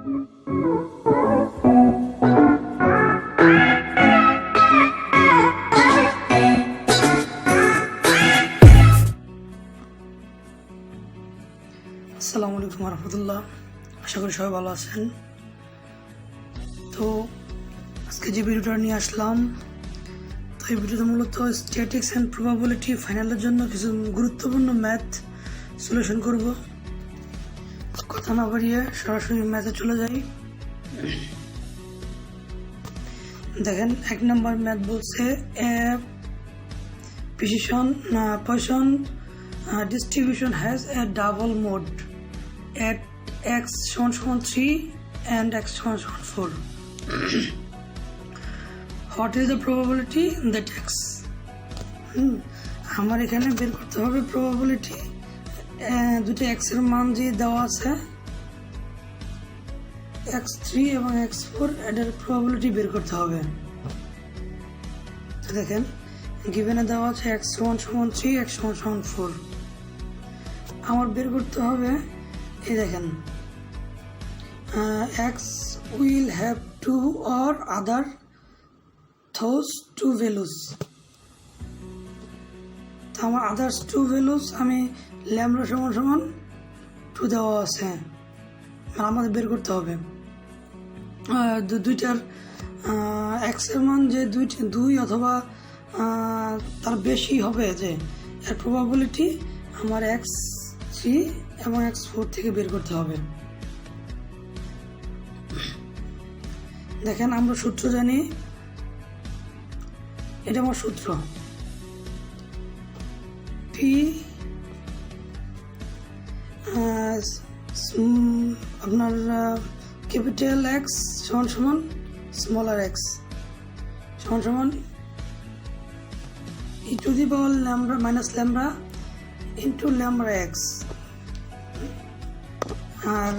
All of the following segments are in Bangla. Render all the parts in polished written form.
আসসালামু আলাইকুম রহমতুল্লাহ, আশা করি সবাই ভালো আছেন। তো আজকে যে ভিডিওটা নিয়ে আসলাম, তো এই ভিডিওতে মূলত স্ট্যাটিক্স অ্যান্ড প্রবাবিলিটি ফাইনালের জন্য কিছু গুরুত্বপূর্ণ ম্যাথ সলিউশন করব। কথা না বাড়িয়ে সরাসরি ম্যাথে চলে যাই। দেখেন, 1 নম্বর ম্যাথ বলছে Poisson distribution has a double mode at x = 3 and x = 4. What is the probability that x? আমার এখানে বের করতে হবে প্রবাবিলিটি। দুটো x এর মান যে দেওয়া আছে x3 এবং x4, এটার প্রবাবিলিটি বের করতে হবে। তো দেখেন, গিভেনে দেওয়া আছে x = 3, x = 4। আমার বের করতে হবে, এই দেখেন, x will have 2 or other those 2 values। তো আমার আদার্স 2 ভ্যালুস আমি ল্যামডা = 2 দেওয়া আছে, আমাদের বের করতে হবে। দুইটার x এর মান যে 2 অথবা তার বেশি হবে, যে এর প্রবাবিলিটি আমার x3 এবং x4 থেকে বের করতে হবে। দেখেন, আমরা সূত্র জানি, এটা আমার সূত্র, p আপনার capital X = smaller x e⁻λ into λx, আর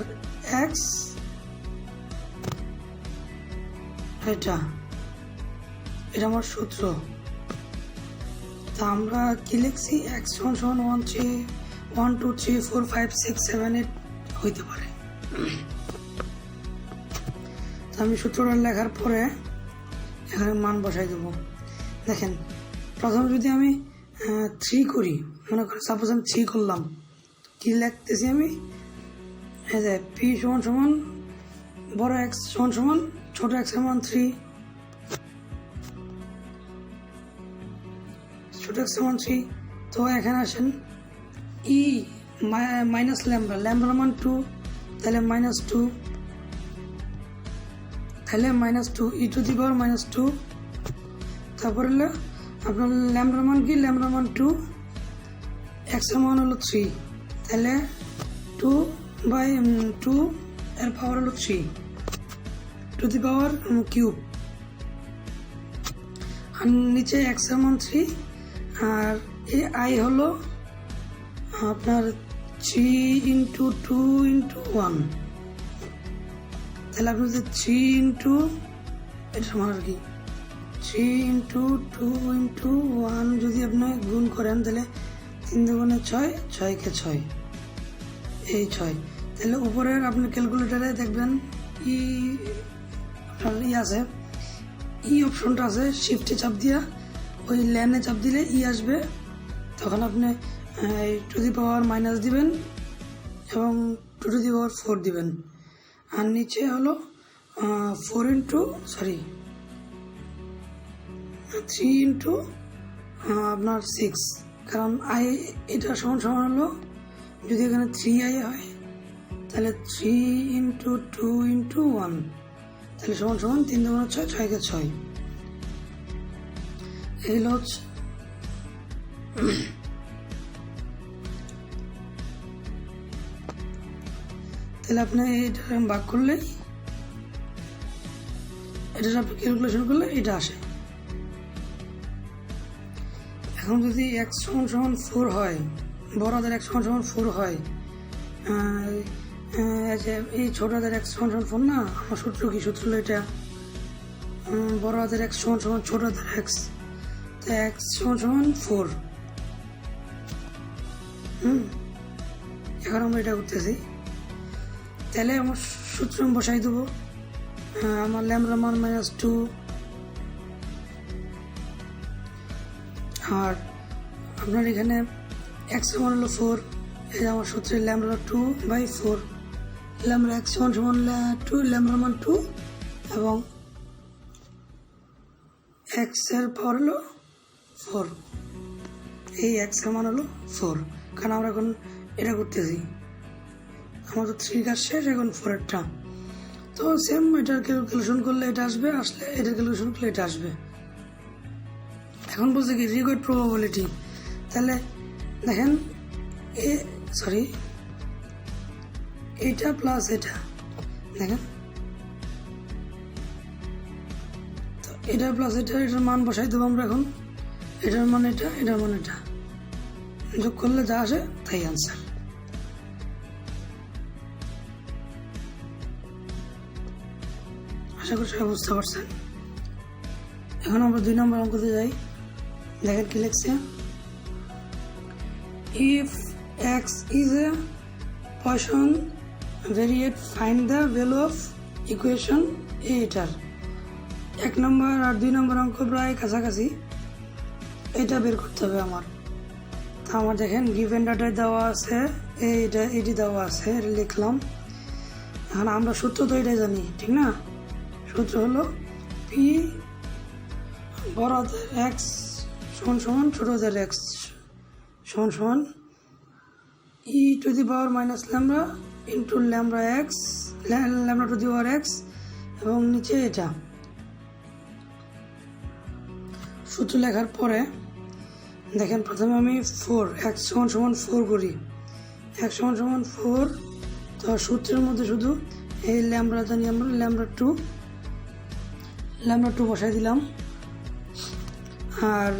x এটা আমার সূত্র। তা আমরা কি লিখছি, x = 1 2 3 4 5 6 7 8 হইতে পারে। তো আমি সূত্রটা লেখার পরে এখানে মান বসাই দেব। দেখেন, প্রথম যদি আমি 3 করি, মনে করি সাপোজ আমি 3 করলাম, কি লিখতেছি আমি, এই যে p = বড় x = ছোট x এর মান 3, ছোট x এর মান 3। তো এখানে আসেন, e - λ মান 2, তাহলে -2, তাহলে -2 e⁻²। তারপরে হলো আপনার ল্যামডার মান কি, ল্যামডার মান 2, x এর মান হলো 3, তাহলে 2/2 এর পাওয়ার হলো 3 টু দি পাওয়ার কিউব। আর নিচে x এর মান 3, আর এই i হলো আপনার 3 × 2 × 1, তাহলে আপনি যদি 3 এটার মান আর কি 3 × 2 × 1 যদি আপনি গুণ করেন, তাহলে 3 × 6, 6 × 6, এই 6। তাহলে উপরের আপনি ক্যালকুলেটারে দেখবেন আছে, অপশনটা আছে, শিফটে চাপ দিয়া ওই ল্যানে চাপ দিলে আসবে। তখন আপনি টু দি পাওয়ার মাইনাস দিবেন এবং 2 টু দি পাওয়ার 4 দিবেন। আর নিচে হলো 3 × আপনার 6, কারণ i এটা সমান হলো, যদি এখানে 3i হয় তাহলে 3 × 2 × 1, তাহলে সমান 3 × 6, 6 × 6। এই হলো তাহলে আপনি এটা ভাগ করলে, এটা আপনি ক্যালকুলেশন করলে এটা আসে। এখন যদি x = 4 হয়, বড় হাতের x = 4 হয়, এই ছোট হাতের x = 4 না, আমার সূত্র কি, সূত্র হলো এটা, বড় হাতের x = ছোট হাতের x, তো x = 4। এখন আমরা এটা করতেছি, তাহলে আমার সূত্র আমি বসাই দেবো। আমার ল্যামডা মান -2 আর আপনার এখানে x সমান হলো 4, এই যে আমার সূত্রে ল্যামডা 2/4, ল্যামডা x সমান 2, ল্যামডা মান 2 এবং x এর পাওয়ার হলো 4, এই x এর মান হলো 4, কারণ আমরা এখন এটা করতেছি, আমার তো 3 কাজ শেষ, এখন 4-এরটা। তো সেম এটার ক্যালকুলেশন করলে এটা আসবে, আসলে এটার ক্যালকুলেশন করলে এটা আসবে। এখন বলছে কি রিকোয়ার্ড প্রবাবিলিটি, তাহলে দেখেন এটা প্লাস এটা, দেখেন তো এটা প্লাস এটার মান বসাই দেবো আমরা এখন, এটার মান এটা, এটার মান এটা, যোগ করলে যা আসে তাই আনসার। আশা করি সবাই বুঝতে পারছেন। এখন আমরা 2 নম্বর অঙ্কতে যাই, দেখেন কি লিখছে, if x is a Poisson variate find the value of equation এটার 1 নম্বর আর 2 নম্বর অঙ্ক প্রায় কাছাকাছি, এটা বের করতে হবে আমার। তা আমার দেখেন গিভেন ডাটায় দেওয়া আছে, এটি দেওয়া আছে, এটা লিখলাম। এখন আমরা সূত্র তো এটাই জানি, ঠিক না? সূত্র হলো পি বড় হাতের এক্স সমান সমান ছোট হাতের এক্স সমান সমান e to the power minus lambda into lambda x, lambda to the power x, এবং নিচে এটা। সূত্র লেখার পরে দেখেন প্রথমে আমি 4 এক্স সমান সমান 4 করি, এক্স সমান সমান 4, তো সূত্রের মধ্যে শুধু এই ল্যামডা জানি আমরা, ল্যামডা 2 বসাই দিলাম, আর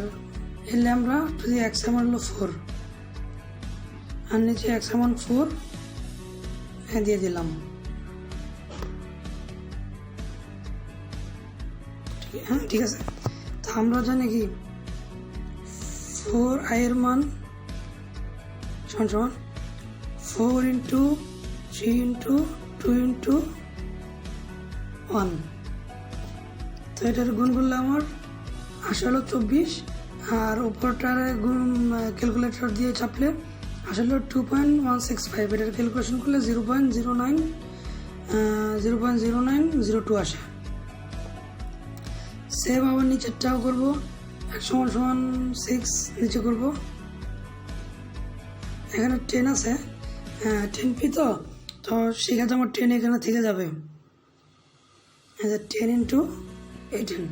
এই ল্যামডা টু দি এক্স সমান হলো 4, আর নিচে এক্স সমান 4 দিয়ে দিলাম। হ্যাঁ ঠিক আছে। তো আমরা জানি কি 4i এর মান সমান সমান 4 ইন্টু 3 ইন্টু 2 ইন্টু 1, তো এটার গুণ করলে আমার আসলে 24, আর উপরটার গুণ ক্যালকুলেটর দিয়ে চাপলে আসলে 2.165, এটার ক্যালকুলেশন করলে 0.0902 আসে। সেম আবার নিচেরটাও করবো, x সমান সমান 6 নিচে করবো, এখানে 10 আছে, 10p, তো সেক্ষেত্রে আমার 10 এখানে থেকে যাবে, 10 ইন্টু 18,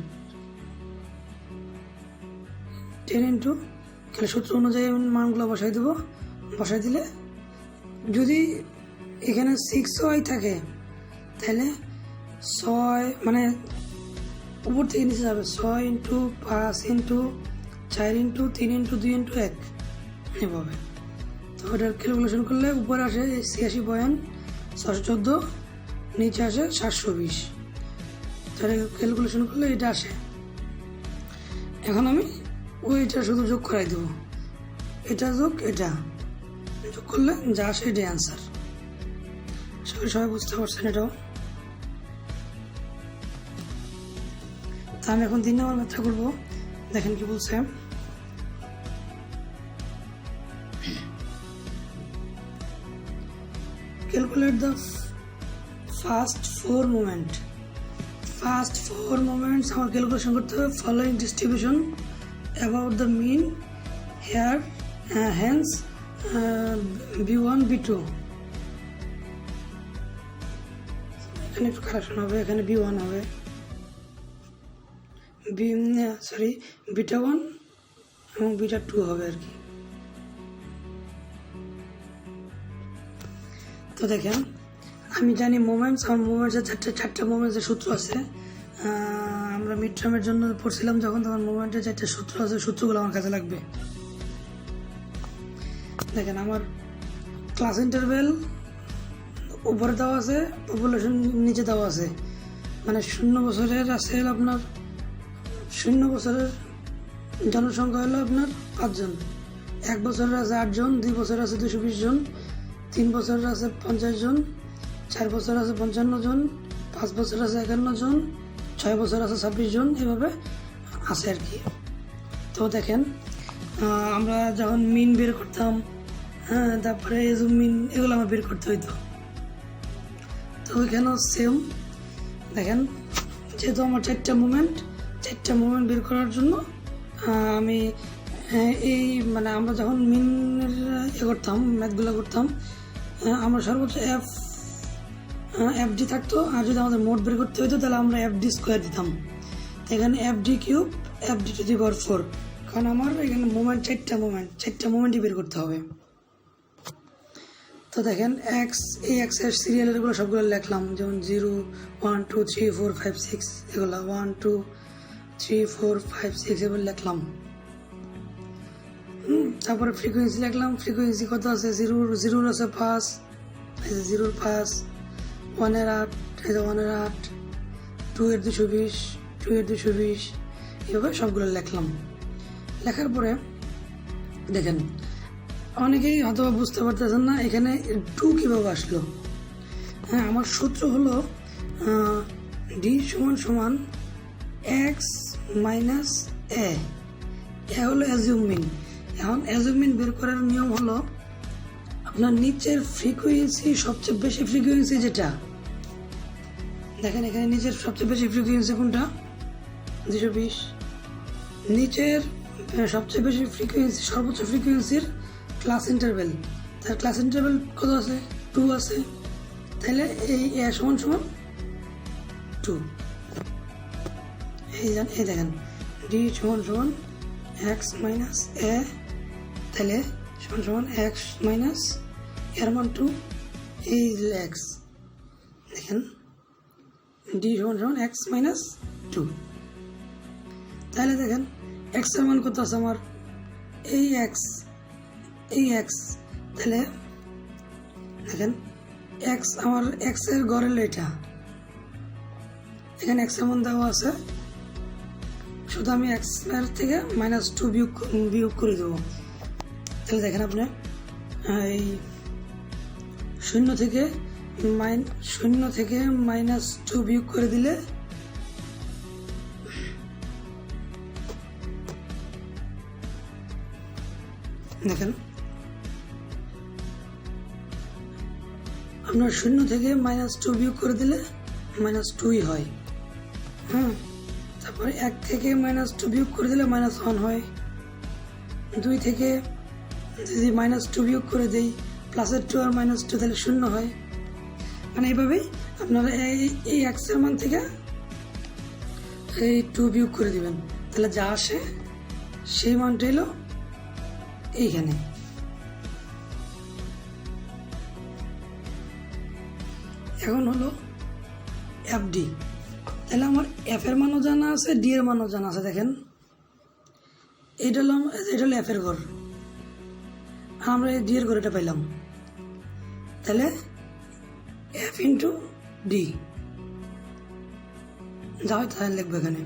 10 ইন্টু সূত্র অনুযায়ী মানগুলো বসাই দেবো। বসাই দিলে যদি এখানে 6i থাকে তাহলে 6 মানে উপর থেকে নিচে যাবে, 6 into 5 into 4 into 3 into 2 into 1 এভাবে। তো ওটার ক্যালকুলেশন করলে উপরে আসে 86.614, নিচে আসে 720, তাহলে ক্যালকুলেশন করলে এটা আসে। এখন আমি ওইটা শুধু যোগ করাই দেবো, এটা যোগ এটা যোগ করলে যা আসে এটাই অ্যান্সার। সবাই বুঝতে পারছেন এটাও? তা আমি এখন 3 নম্বর ম্যাথটা করবো, দেখেন কি বলছে। Calculate the first 4 moment. First 4 moments আমার ক্যালকুলেশন করতে হবে following distribution about the mean here, hence B1 B2, এখানে একটু কারেকশন হবে, এখানে B1 হবে, β1 এবং β2 হবে আর কি। তো দেখেন আমি জানি মোমেন্টস, আমার মোমেন্টসের চারটা মোমেন্টসের সূত্র আছে, আমরা মিড টার্মের জন্য পড়ছিলাম যখন, তখন মোমেন্টের 4টা সূত্র আছে, সূত্রগুলো আমার কাছে লাগবে। দেখেন আমার ক্লাস ইন্টারভেল উপরে দেওয়া আছে, পপুলেশন নিচে দেওয়া আছে, মানে 0 বছরের আছে আপনার 0 বছরের জনসংখ্যা হলো আপনার 5 জন, 1 বছরের আছে 8 জন, 2 বছরের আছে 220 জন, 3 বছরের আছে 50 জন, 4 বছর আছে 55 জন, 5 বছর আছে 51 জন, 6 বছর আছে 26 জন, এভাবে আছে আর কি। তো দেখেন আমরা যখন মিন বের করতাম, হ্যাঁ, তারপরে মিন এগুলো আমার বের করতে হইতো। তো ওইখানেও সেম দেখেন, যেহেতু আমার 4টা মুভমেন্ট বের করার জন্য আমি এই মানে আমরা যখন মিনের করতাম, ম্যাথগুলো করতাম, আমরা সর্বোচ্চ এফডি থাকতো। আর যদি আমাদের মোট বের করতে হতো তাহলে আমরা এফডি স্কোয়ার দিতাম। তো এখানে f d cube, f d to the power 4, কারণ আমার এখানে চারটা মুভমেন্টই বের করতে হবে। তো দেখেন এই এক্সের সিরিয়ালেরগুলো সবগুলো লিখলাম, যেমন 0 1 2 3 4 5 6 এগুলো 1 2 3 4 5 6 এগুলো লিখলাম। তারপরে ফ্রিকোয়েন্সি লিখলাম, ফ্রিকোয়েন্সি কত আছে, 0 আছে 5, 0 5, 1 এর 8, 1 এর 8, 2 এর 220, 2 এর 220, এভাবে সবগুলো লিখলাম। লেখার পরে দেখেন অনেকেই হয়তো বুঝতে পারতেছেন না এখানে 2 কীভাবে আসলো। হ্যাঁ, আমার সূত্র হলো d সমান x মাইনাস এ হলো অ্যাজিউম মিন। এখন অ্যাজিউম মিন বের করার নিয়ম হলো আপনার নিচের ফ্রিকোয়েন্সি, সবচেয়ে বেশি ফ্রিকোয়েন্সি যেটা দেখেন, এখানে নিচের সবচেয়ে বেশি ফ্রিকোয়েন্সি কোনটা, 220। নিচের সবচেয়ে বেশি ফ্রিকোয়েন্সি, সর্বোচ্চ ফ্রিকোয়েন্সির ক্লাস ইন্টারভেল, তার ক্লাস ইন্টারভেল কত আছে, 2 আছে। তাহলে এই এ সমান 2। এই দেখেন ডি সমান এক্স মাইনাস এ, তাহলে সমান এক্স মাইনাস এর মান 2, এই এক্স। দেখেন ডি সমান এক্স মাইনাস 2। তাহলে দেখেন এক্স এর মান কত আছে আমার, এই এক্স। তাহলে দেখেন এক্স, আমার এক্স এর গড়ের এটা, এখানে এক্স এর মান দেওয়া আছে, শুধু আমি এক্স এর থেকে -2 বিয়োগ করে দেবো। তাহলে দেখেন আপনি এই 0 থেকে -2 বিয়োগ করে দিলে দেখেন আপনার 0 থেকে -2 বিয়োগ করে দিলে -2ই হয়। হ্যাঁ, তারপরে 1 থেকে -2 বিয়োগ করে দিলে -1 হয়। 2 থেকে যদি -2 বিয়োগ করে দেই, প্লাসের 2 আর -2, তাহলে 0 হয়। মানে এইভাবেই আপনারা এই এক্স এর মান থেকে এই 2 বিয়োগ করে দিবেন, তাহলে যা আসে সেই মানটা এলো এইখানে। এখন হলো এফডি, তাহলে আমার এফ এর মানও জানা আছে, ডি এর মানও জানা আছে। দেখেন এটা হলো এফ এর ঘর, আমরা এই ডি এর ঘর এটা পাইলাম। তাহলে এফ ইন্টু ডি যা হয় তাহলে লিখবো। এখানে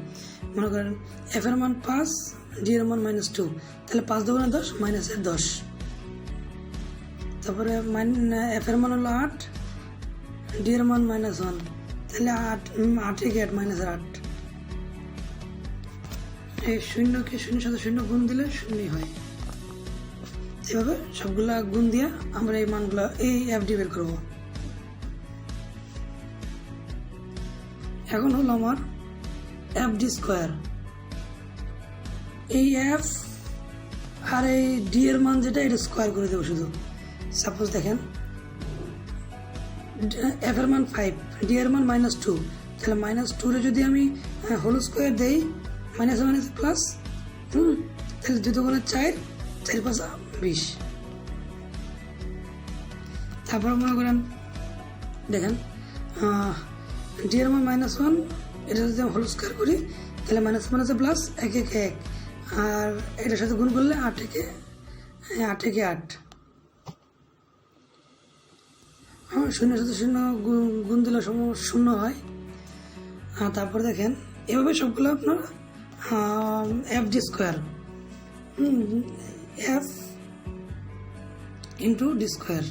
মনে করেন এফ এর মান 5, ডি এর মান -2, তাহলে 5 × 10 -10। তারপরে এফ এর মান হলো 8, ডি এর মান -1, তাহলে 8 থেকে 8 -8। এই 0কে 0 সাথে 0 গুণ দিলে 0 হয়। এভাবে সবগুলা গুণ দিয়ে আমরা এই মানগুলো, এই এফডি বের করব। এখন হলো আমার এফডি স্কোয়ার। এই এফ আর এই ডি এর মান যেটা, এটা স্কোয়ার করে দেবো শুধু। সাপোজ দেখেন এফ এর মান 5, ডি এর মান -2, তাহলে -2 রে যদি আমি হোল স্কোয়ার দেই, -1 প্লাস, তাহলে 2 × 4, 4 × 5 20। তারপর মনে করেন দেখেন ডি এর মান -1, এটা যদি আমি হোল স্কোয়ার করি তাহলে -1 প্লাস 1 1 1, আর এটার সাথে গুণ করলে 8 থেকে 8। 0 সাথে 0 গুণ দিলে 0 হয়। তারপর দেখেন এভাবে সবগুলো আপনার FD square, F into D square.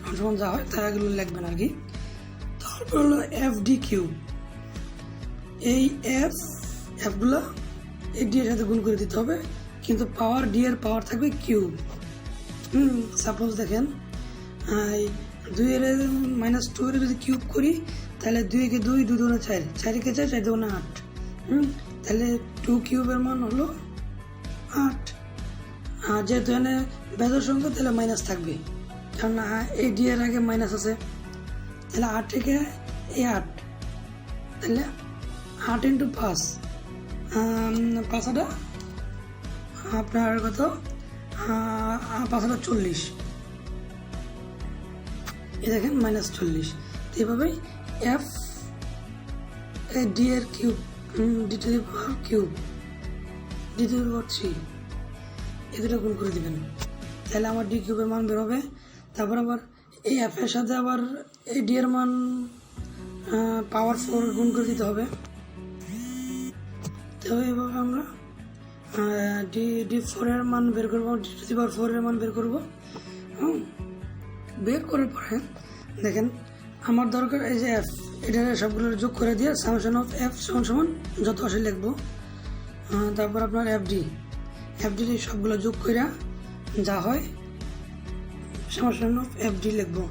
সমান সমান যা হয় তা এগুলো লিখবেন আর কি। তারপর হলো এফ ডি কিউব, এই এফগুলো এই ডি এর সাথে গুণ করে দিতে হবে, কিন্তু পাওয়ার ডি এর পাওয়ার থাকবে কিউব। সাপোজ দেখেন 2 এর -2 এর যদি কিউব করি তাহলে 2 কে 2, 2 দুগুণে 4, 4 কে 4, 4 দুগুণে 8। তাহলে 2 কিউবের মান হলো 8। আর যেহেতু এখানে বেজোড় সংখ্যা তাহলে মাইনাস থাকবে, কারণ এই ডি এর আগে মাইনাস আছে। তাহলে 8 থেকে এই 8, তাহলে 8 × 5, 5 আপনার কত, 5 40। এই দেখেন -40। এভাবেই এফ ডি এর cube, d to the power cube, d to the power 3, এই দুটো গুণ করে দিবেন, তাহলে আমার ডি কিউবের মান বের হবে। তারপর আবার এই এফ এর সাথে আবার এই ডি এর মান পাওয়ার 4 গুণ করে দিতে হবে। তো এইভাবে আমরা D4 এর মান বের করবো, ডি টু দি পাওয়ার 4 এর মান বের করবো। বের করার পরে দেখেন আমার দরকার এই যে এফ, এটা সবগুলো যোগ করে দিয়ে সামেশন অফ এফ সমান যত আসে লিখবো। তারপর আপনার এফডি সবগুলো যোগ করে যা হয় সামেশন অফ এফডি লিখবো।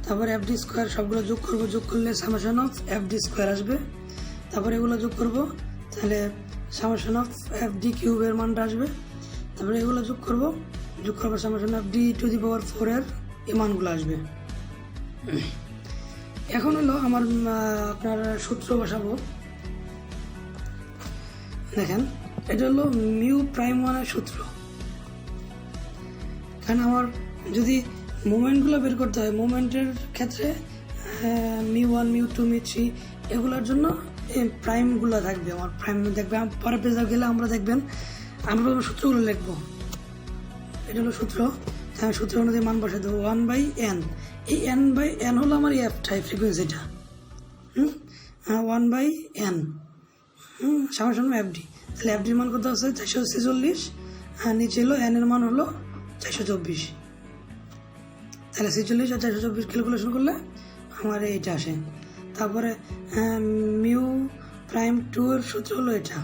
তারপর এফডি স্কোয়ার সবগুলো যোগ করবো, যোগ করলে সামেশন অফ এফডি স্কোয়ার আসবে। তারপর এগুলো যোগ করবো, তাহলে সামেশন অফ এফডি কিউবের মানটা আসবে। তারপরে এগুলো যোগ করবো, যোগ করার পর summation of d to the power 4 এর এই মানগুলো আসবে। এখন হলো আমার আপনার সূত্র বসাবো। দেখেন এটা হলো মিউ প্রাইম 1 এর সূত্র। কারণ আমার যদি মোমেন্টগুলো বের করতে হয়, মোমেন্টের ক্ষেত্রে μ1 μ2 μ3 এগুলোর জন্য এই প্রাইমগুলো থাকবে। আমার প্রাইম দেখবেন পরের পেজে গেলে আমরা দেখবেন আমরা সূত্রগুলো লিখবো। এটা হলো সূত্র, আমি সূত্র অনুযায়ী মান বসাই দেবো 1/n। এই n/n হলো আমার এফটাই ফ্রিকোয়েন্সিটা, 1/n সামেশন এফডি। তাহলে এফডির মান কত আছে 446, আর নিচে হলো n এর মান হলো 424। তাহলে 46 আর 424 ক্যালকুলেশন করলে আমার এইটা আসে। তারপরে মিউ প্রাইম 2 এর সূত্র হলো এটা,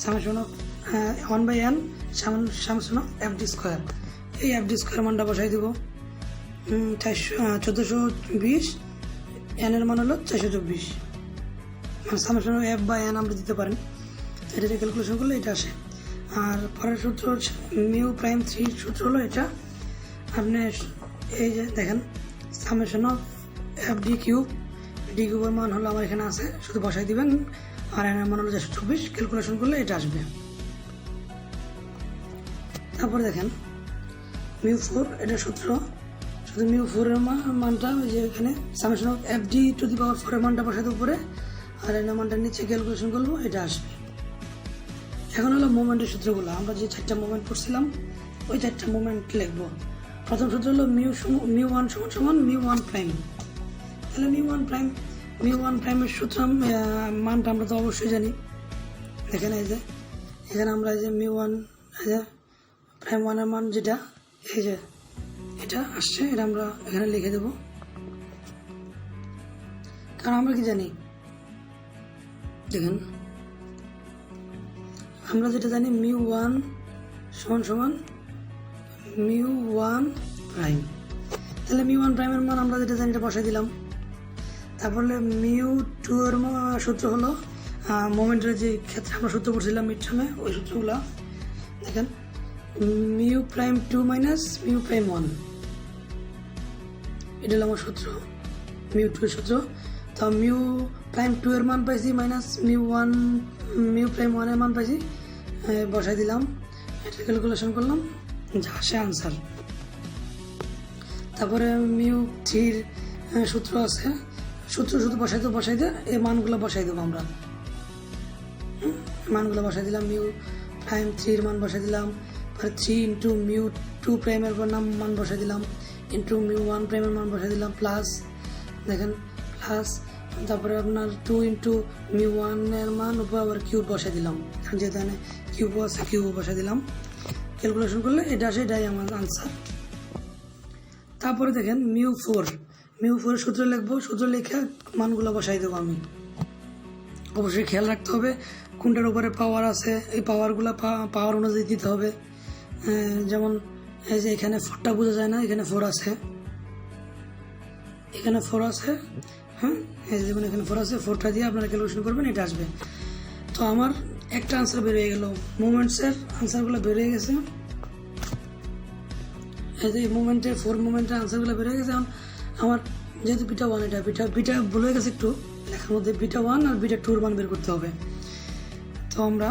summation of 1/n summation of FD square. এই এফডি স্কোয়ার মানটা বসাই দেবো 1420, এন এর মান হলো 424। Summation of f by n আমরা দিতে পারেন, এটা ক্যালকুলেশন করলে এটা আসে। আর পরের সূত্র হচ্ছে মিউ প্রাইম 3 সূত্র হলো এটা। আপনি এই যে দেখেন সামেশন অফ এফ ডি কিউবের মান হলো আমার এখানে আছে, শুধু বসাই দিবেন। আর এন এর মান হলো 424, ক্যালকুলেশন করলে এটা আসবে। তারপর দেখেন μ4, এটা সূত্র, শুধু μ4 এর মানটা ওই যে এখানে summation of f d to the power 4 এর মানটা বসাতে উপরে, আর এর মানটা নিচে ক্যালকুলেশন করবো, এটা আসবে। এখন হলো মোমেন্টের সূত্রগুলো, আমরা যে 4টা মোমেন্ট পড়ছিলাম ওই 4টা মোমেন্ট লিখবো। প্রথম সূত্র হলো μ1 সমান μ1 প্রাইম। তাহলে μ1 প্রাইমের সূত্র মানটা আমরা তো অবশ্যই জানি। দেখেন এই যে এখানে আমরা এই যে μ1 প্রাইম 1 এর মান যেটা এই যে এটা আসছে, এটা আমরা এখানে লিখে দেব। কারণ আমরা কি জানি, দেখেন আমরা যেটা জানি μ1 সমান μ1 প্রাইম। তাহলে μ1 প্রাইমের মান আমরা যেটা জানি এটা বসাই দিলাম। তারপরে μ2 এর সূত্র হলো মোমেন্টের যে ক্ষেত্রে আমরা সূত্র পড়ছিলাম মিড টার্মে, ওই সূত্রগুলো দেখেন mu prime 2 minus mu prime 1, এটা হলো আমার সূত্র মিউ 2 এর সূত্র। তো মিউ প্রাইম 2 এর মান পাইছি মাইনাস মিউ প্রাইম 1 এর মান পাইছি, বসাই দিলাম, এটা ক্যালকুলেশন করলাম, যা আসে আনসার। তারপরে মিউ 3 এর সূত্র আছে, সূত্র শুধু বসাই দিয়ে এই মানগুলো বসাই দেবো আমরা। মানগুলো বসাই দিলাম, মিউ প্রাইম 3 এর মান বসাই দিলাম, 3 ইন্টু মিউ 2 প্রাইমের মান বসাই দিলাম, ইন্টু মিউ 1 প্রাইমের মান বসাই দিলাম, প্লাস দেখেন প্লাস, তারপরে আপনার 2 ইন্টু মিউ 1 এর মান উপর আবার কিউব বসাই দিলাম, কারণ যেহেতু এখানে কিউব আছে কিউব বসাই দিলাম, ক্যালকুলেশন করলে এটা আসে, এটাই আমার আনসার। তারপরে দেখেন মিউ4 সূত্র লিখবো, সূত্র লিখে মানগুলো বসাই দেবো আমি। অবশ্যই খেয়াল রাখতে হবে কোনটার উপরে পাওয়ার আছে, এই পাওয়ারগুলো পাওয়ার অনুযায়ী দিতে হবে। যেমন এই যে এখানে 4টা বোঝা যায় না, এখানে 4 আছে, এখানে 4 আছে। হ্যাঁ, এই যেমন এখানে 4 আছে, 4টা দিয়ে আপনারা ক্যালকুলেশন করবেন, এটা আসবে। তো আমার একটা আনসার বের হয়ে গেল, মুভমেন্টসের আনসারগুলো বের হয়ে গেছে। এই যে মুভমেন্টের 4 মুভমেন্টের আনসারগুলো বের হয়ে গেছে। এখন আমার যেহেতু β1, এটা বিটা ভুল হয়ে গেছে একটু লেখার মধ্যে, β1 আর β2 এর মান বের করতে হবে। তো আমরা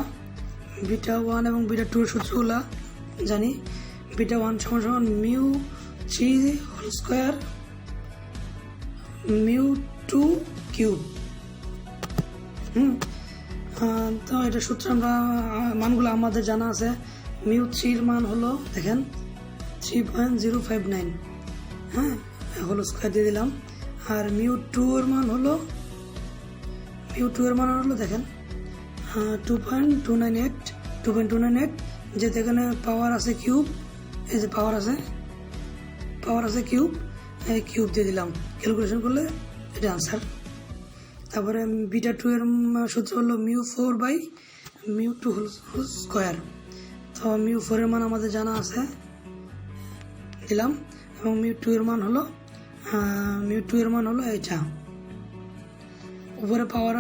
β1 এবং β2 এর সূত্রগুলো জানি। β1 সমান μ3 হোল স্কোয়ার μ2 কিউব। তো এটা সূত্র আমরা মানগুলো আমাদের জানা আছে। μ3 এর মান হলো দেখেন 3.059, হ্যাঁ, হোল স্কোয়ার দিয়ে দিলাম। আর μ2 এর মান হলো দেখেন 2.298, যেহেতু এখানে পাওয়ার আছে কিউব, এই যে পাওয়ার আছে কিউব, এই কিউব দিয়ে দিলাম, ক্যালকুলেশন করলে এটা আনসার। তারপরে β2 এর সূত্র হলো μ4/μ2 হোল স্কোয়ার। তো μ4 এর মান আমাদের জানা আছে, দিলাম। এবং μ2 এর মান হলো এইটা, উপরে পাওয়ার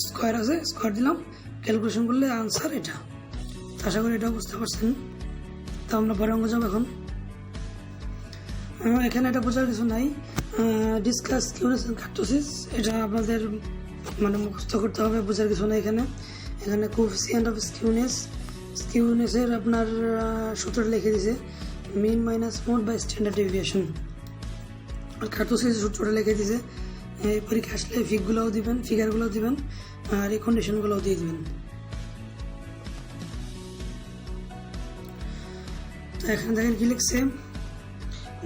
স্কোয়ার আছে, স্কোয়ার দিলাম, ক্যালকুলেশন করলে আনসার এটা। আশা করি এটা বুঝতে পারছেন। তো আমরা পরে অঙ্ক যাব। এখন এখানে এটা বোঝার কিছু নাই, ডিসকাস স্কিউনেস এন্ড কার্টোসিস, এটা আপনাদের মানে মুখস্থ করতে হবে, বোঝার কিছু নাই। এখানে কোএফিসিয়েন্ট অফ স্কিউনেসের আপনার সূত্র লিখে দিয়েছে, mean minus mode by standard deviation. আর কার্টোসিস সূত্রটা লিখে দিয়েছে। এই পরীক্ষা আসলে ফিগারগুলোও দিবেন, আর এই কন্ডিশনগুলোও দিয়ে দিবেন। তো এখানে দেখেন কি লিখছে,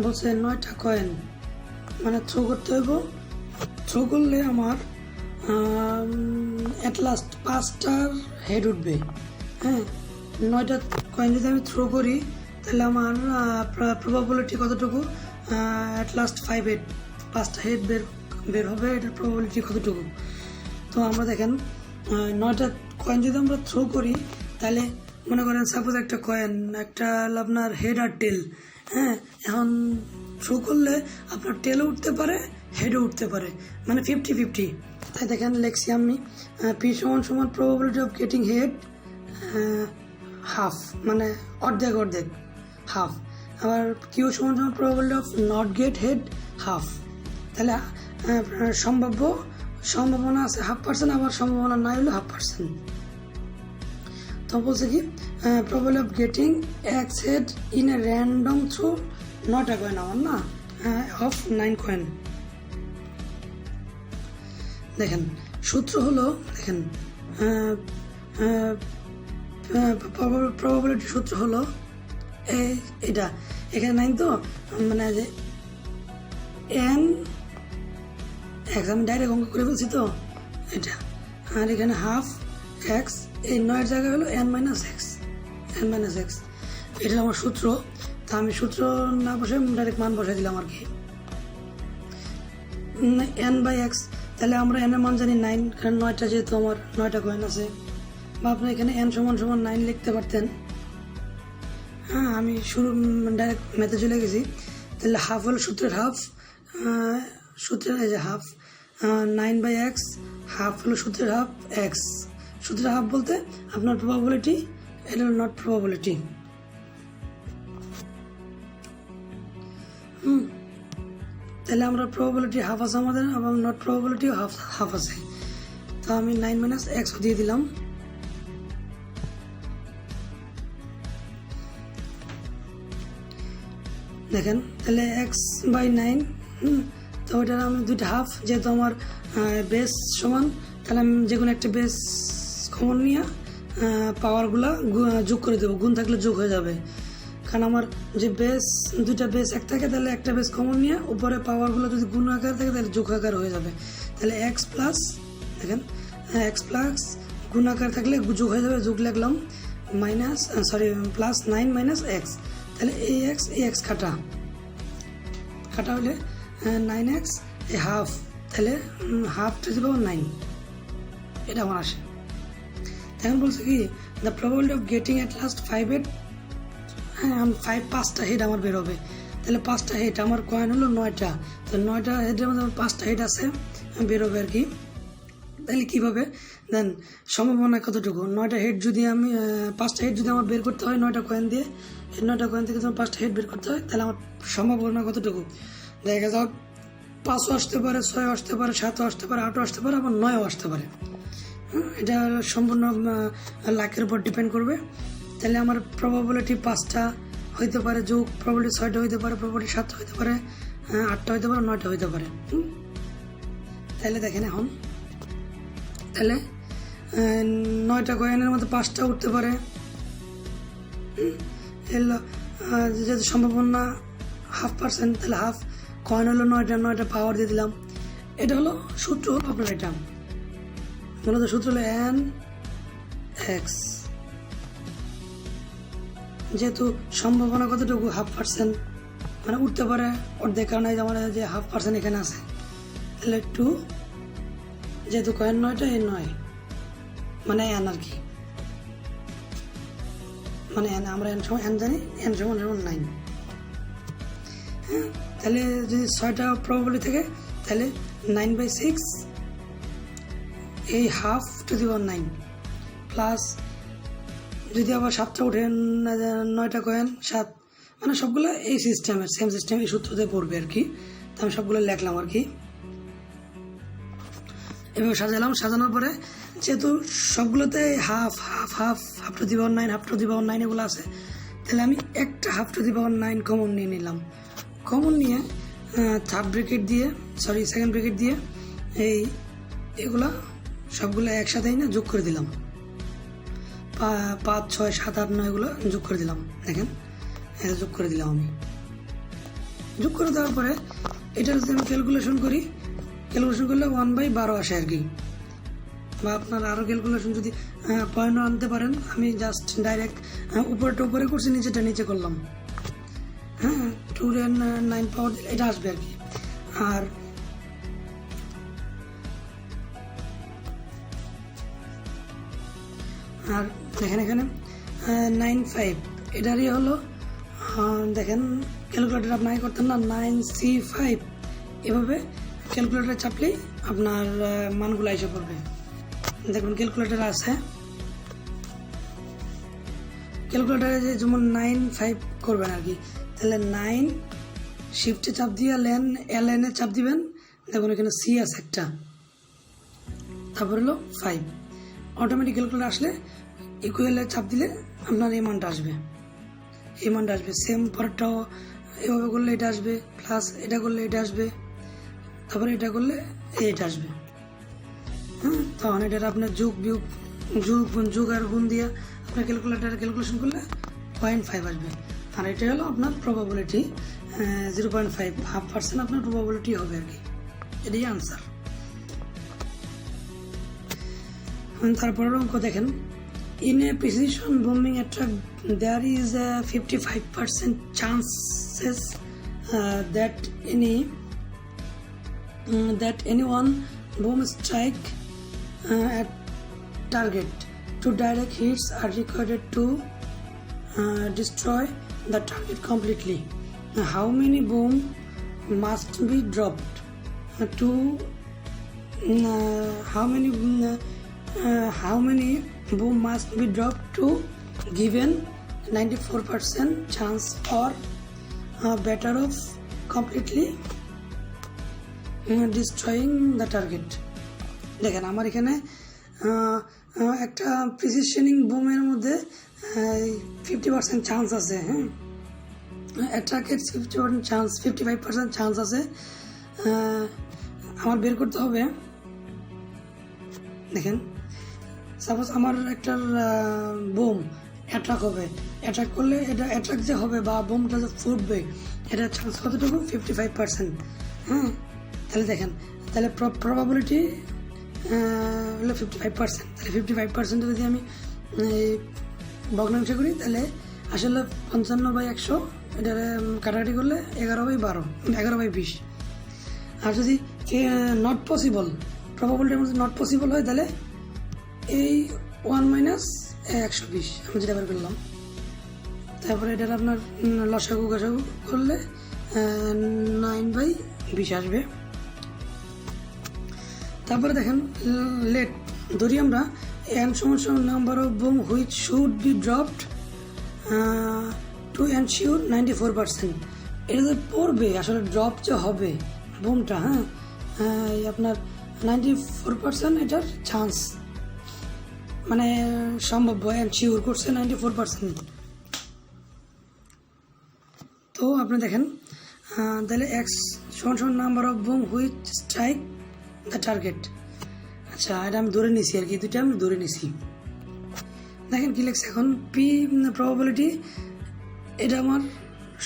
বলছে 9টা কয়েন মানে থ্রো করতে হইব। থ্রো করলে আমার অ্যাট লাস্ট 5টার হেড উঠবে। হ্যাঁ, 9টা কয়েন যদি আমি থ্রো করি তাহলে আমার প্রবাবিলিটি কতটুকু, অ্যাট লাস্ট 5টা হেড বের হবে, এটার প্রবাবিলিটি কতটুকু। তো আমরা দেখেন 9টা কয়েন যদি আমরা থ্রো করি, তাহলে মনে করেন সাপোজ একটা কয়েন, একটা আপনার হেড আর টেল। হ্যাঁ, এখন থ্রো করলে আপনার টেলও উঠতে পারে, হেডও উঠতে পারে, মানে 50-50। তাই দেখেন লেখছি আমি পি সমান probability of getting head half, মানে অর্ধেক হাফ। আবার কিউ সমান probability of not get head half. তাহলে সম্ভাবনা আছে 1/2%, আবার সম্ভাবনা নাই হলে 1/2%। তো বলছে কি probability of getting x head in a random throw 9টা কয়েন আমার না, অফ 9 কয়েন। দেখেন সূত্র হলো, দেখেন প্রবাবিলিটি সূত্র হলো এটা, এখানে 9 তো মানে যে n x, আমি ডাইরেক্ট অঙ্ক করে ফেলছি তো এটা। আর এখানে হাফ এক্স, এই 9 জায়গায় হলো n - x, এটা আমার সূত্র। তা আমি সূত্র না বসে ডাইরেক্ট মান বসাই দিলাম আর কি, n/x। তাহলে আমরা n এর মান জানি 9, কারণ 9টা যেহেতু আমার 9টা কয়েন আছে। বা আপনি এখানে n = 9 লিখতে পারতেন। হ্যাঁ, আমি ডাইরেক্ট ম্যাথে চলে গেছি। তাহলে হাফ হলো সূত্রের হাফ, এই যে হাফ 9/x, হাফ হলো সূত্রের হাফ x। সূত্রের হাফ বলতে আপনার প্রবাবিলিটি, এটা হলো নট প্রবাবিলিটি। তাহলে আমরা প্রবাবিলিটি হাফ আছে আমাদের, এবং নট প্রবাবিলিটি হাফ আছে। তো আমি 9 - x দিয়ে দিলাম। দেখেন তাহলে x/9, তো ওইটার আমি 2টা হাফ, যেহেতু আমার বেস সমান, তাহলে আমি যে কোনো একটা বেস কমন নিয়ে পাওয়ারগুলা যোগ করে দেবো, গুণ থাকলে যোগ হয়ে যাবে। কারণ আমার যে বেস, 2টা বেস এক থাকে, তাহলে একটা বেস কমন নিয়ে উপরে পাওয়ারগুলো যদি গুণ আকার থাকে তাহলে যোগ আকার হয়ে যাবে। তাহলে x প্লাস, দেখেন x প্লাস গুণ আকার থাকলে যোগ হয়ে যাবে, যোগ লিখলাম +9 - x। তাহলে এই x কাটা, কাটা হলে 9x এই হাফ, তাহলে হাফ টু দি পাওয়ার 9, এটা আমার আসে। এখন বলছে কি the probability of getting at last 5 head, হ্যাঁ 5টা হেড আমার বেরোবে, তাহলে 5টা হেড আমার কয়েন হলো 9টা, তো 9টা হেডের মধ্যে আমার 5টা হেড আছে বেরোবে আর কি। তাহলে কীভাবে দেন সম্ভাবনা কতটুকু, 9টা হেড যদি আমি 5টা হেড যদি আমার বের করতে হয় 9টা কয়েন দিয়ে, এই 9টা কয়েন থেকে যদি 5টা হেড বের করতে হয় তাহলে আমার সম্ভাবনা কতটুকু, দেখা যাক 5ও আসতে পারে, 6ও আসতে পারে, 7ও আসতে পারে, 8ও আসতে পারে, আবার 9ও আসতে পারে। এটা সম্পূর্ণ লাকের উপর ডিপেন্ড করবে। তাহলে আমার প্রবাবিলিটি 5টা হইতে পারে, যোগ প্রবাবিলিটি 6টা হইতে পারে, প্রবাবিলিটি 7টা হইতে পারে, 8টা হইতে পারে, 9টা হইতে পারে। তাহলে দেখেন এখন তাহলে 9টা কয়েনের মধ্যে 5টা উঠতে পারে, যেহেতু সম্ভাবনা 0.5%, তাহলে হাফ কয়েন হলো 9টা পাওয়ার দিয়ে দিলাম। এটা হলো সূত্র আপনার, এটা মূলত সূত্র হলো n(x), যেহেতু সম্ভাবনা কতটুকু 0.5%, মানে উঠতে পারে অর্ধেক, কারণে আমার যে 0.5% এখানে আছে, তাহলে 2, যেহেতু কয়েন 9টা এই 9 মানে n আর কি, মানে আমরা n সমান n জানি, n সমান 9। হ্যাঁ, তাহলে যদি 6টা প্রবাবিলিটি থাকে তাহলে 9/6 এই half to the power 9 plus যদি আবার 7টা উঠে 9টা কয়েন 7, মানে সবগুলো এই সিস্টেমের সেম সিস্টেম, এই সূত্রতে পড়বে আর কি। তো আমি সবগুলো লিখলাম আর কি, এভাবে সাজালাম। সাজানোর পরে যেহেতু সবগুলোতে half to the power 9, half to the power 9 এগুলো আছে, তাহলে আমি একটা half to the power 9 common নিয়ে নিলাম। কমন নিয়ে সেকেন্ড ব্র্যাকেট দিয়ে এগুলা সবগুলো একসাথেই না যোগ করে দিলাম, 5, 6, 7, 8, 9 এগুলো যোগ করে দিলাম। দেখেন যোগ করে দিলাম আমি। যোগ করে দেওয়ার পরে এটা যদি আমি ক্যালকুলেশন করলে 1/12 আসে আর কি, বা আপনার আরও ক্যালকুলেশন যদি পয়েন্টও আনতে পারেন। আমি জাস্ট ডাইরেক্ট উপরটা উপরে করছি, নিচেটা নিচে করলাম। হ্যাঁ 2/9 পাওয়ার দিলে এটা আসবে আর কি। আর দেখেন এখানে 9/5 এটারই হলো, দেখেন ক্যালকুলেটার আপনাকে করতেন না 9C5, এভাবে ক্যালকুলেটার চাপলেই আপনার মানগুলো এসে পড়বে। দেখুন ক্যালকুলেটার আছে, ক্যালকুলেটারে যেমন 9/5 করবেন আর কি, তাহলে 9 শিফটে চাপ দিয়ে ln চাপ দিবেন, দেখুন এখানে C আছে একটা, তারপর হলো 5, অটোমেটিক ক্যালকুলেটার আসলে ইকুয়ালে চাপ দিলে আপনার এই মানটা আসবে, সেম পরেরটাও এভাবে করলে এটা আসবে, প্লাস এটা করলে এটা আসবে, তারপরে এটা করলে এটা আসবে। হ্যাঁ, তখন এটার আপনার যোগ আর গুণ দিয়ে আপনার ক্যালকুলেটার ক্যালকুলেশন করলে 0.5 আসবে। আর এটা হলো আপনার প্রবাবিলিটি 0.5, 0.5% আপনার প্রবাবিলিটি হবে আর কি, এটাই আনসার। তারপরে অঙ্ক দেখেন, in a precision bombing attack there is a 55% chances that any one bomb strike at target. 2 direct hits are required to destroy the target completely. How many bomb must be dropped how many bomb must be dropped to given 94% chance or better of completely destroying the target? দেখেন আমার এখানে একটা প্রিসিশনিং বোমের মধ্যে 50% চান্স আছে, হ্যাঁ অ্যাট্রাকের 55% চান্স আছে। আমার বের করতে হবে, দেখেন সাপোজ আমার একটা বোম অ্যাট্রাক হবে, অ্যাট্রাক করলে এটা অ্যাট্রাক যে হবে বা বোমটা যে ফুটবে এটা চান্স কতটুকু 55%। হ্যাঁ তাহলে দেখেন, তাহলে প্রবাবিলিটি হলো 55%, তাহলে 55% যদি আমি ভগ্নাংশ করি তাহলে আসলে 55/100 এটার কাটাকাটি করলে 11/12, 11/20। আর যদি নট পসিবল, প্রবাবিলিটির মধ্যে নট পসিবল হয়, তাহলে এই 1 মাইনাস 120 আমি যেটা বের করলাম। তারপরে এটার আপনার লসাগু গসাগু করলে 9/20 আসবে। তারপরে দেখেন লেট, ধরি আমরা n = number of broom which should be dropped to ensure 94%। এটা যে পড়বে, আসলে ড্রপ যে হবে বুমটা, আপনার 94% এটার চান্স, মানে সম্ভাব্য, এনশিওর করছে 94%। তো আপনি দেখেন তাহলে x = number of broom which strike the target. আচ্ছা, এটা আমি ধরে নিছি আর কি, দুইটা আমি ধরে নিছি। দেখেন কি লেখছে এখন, পি প্রবাবিলিটি, এটা আমার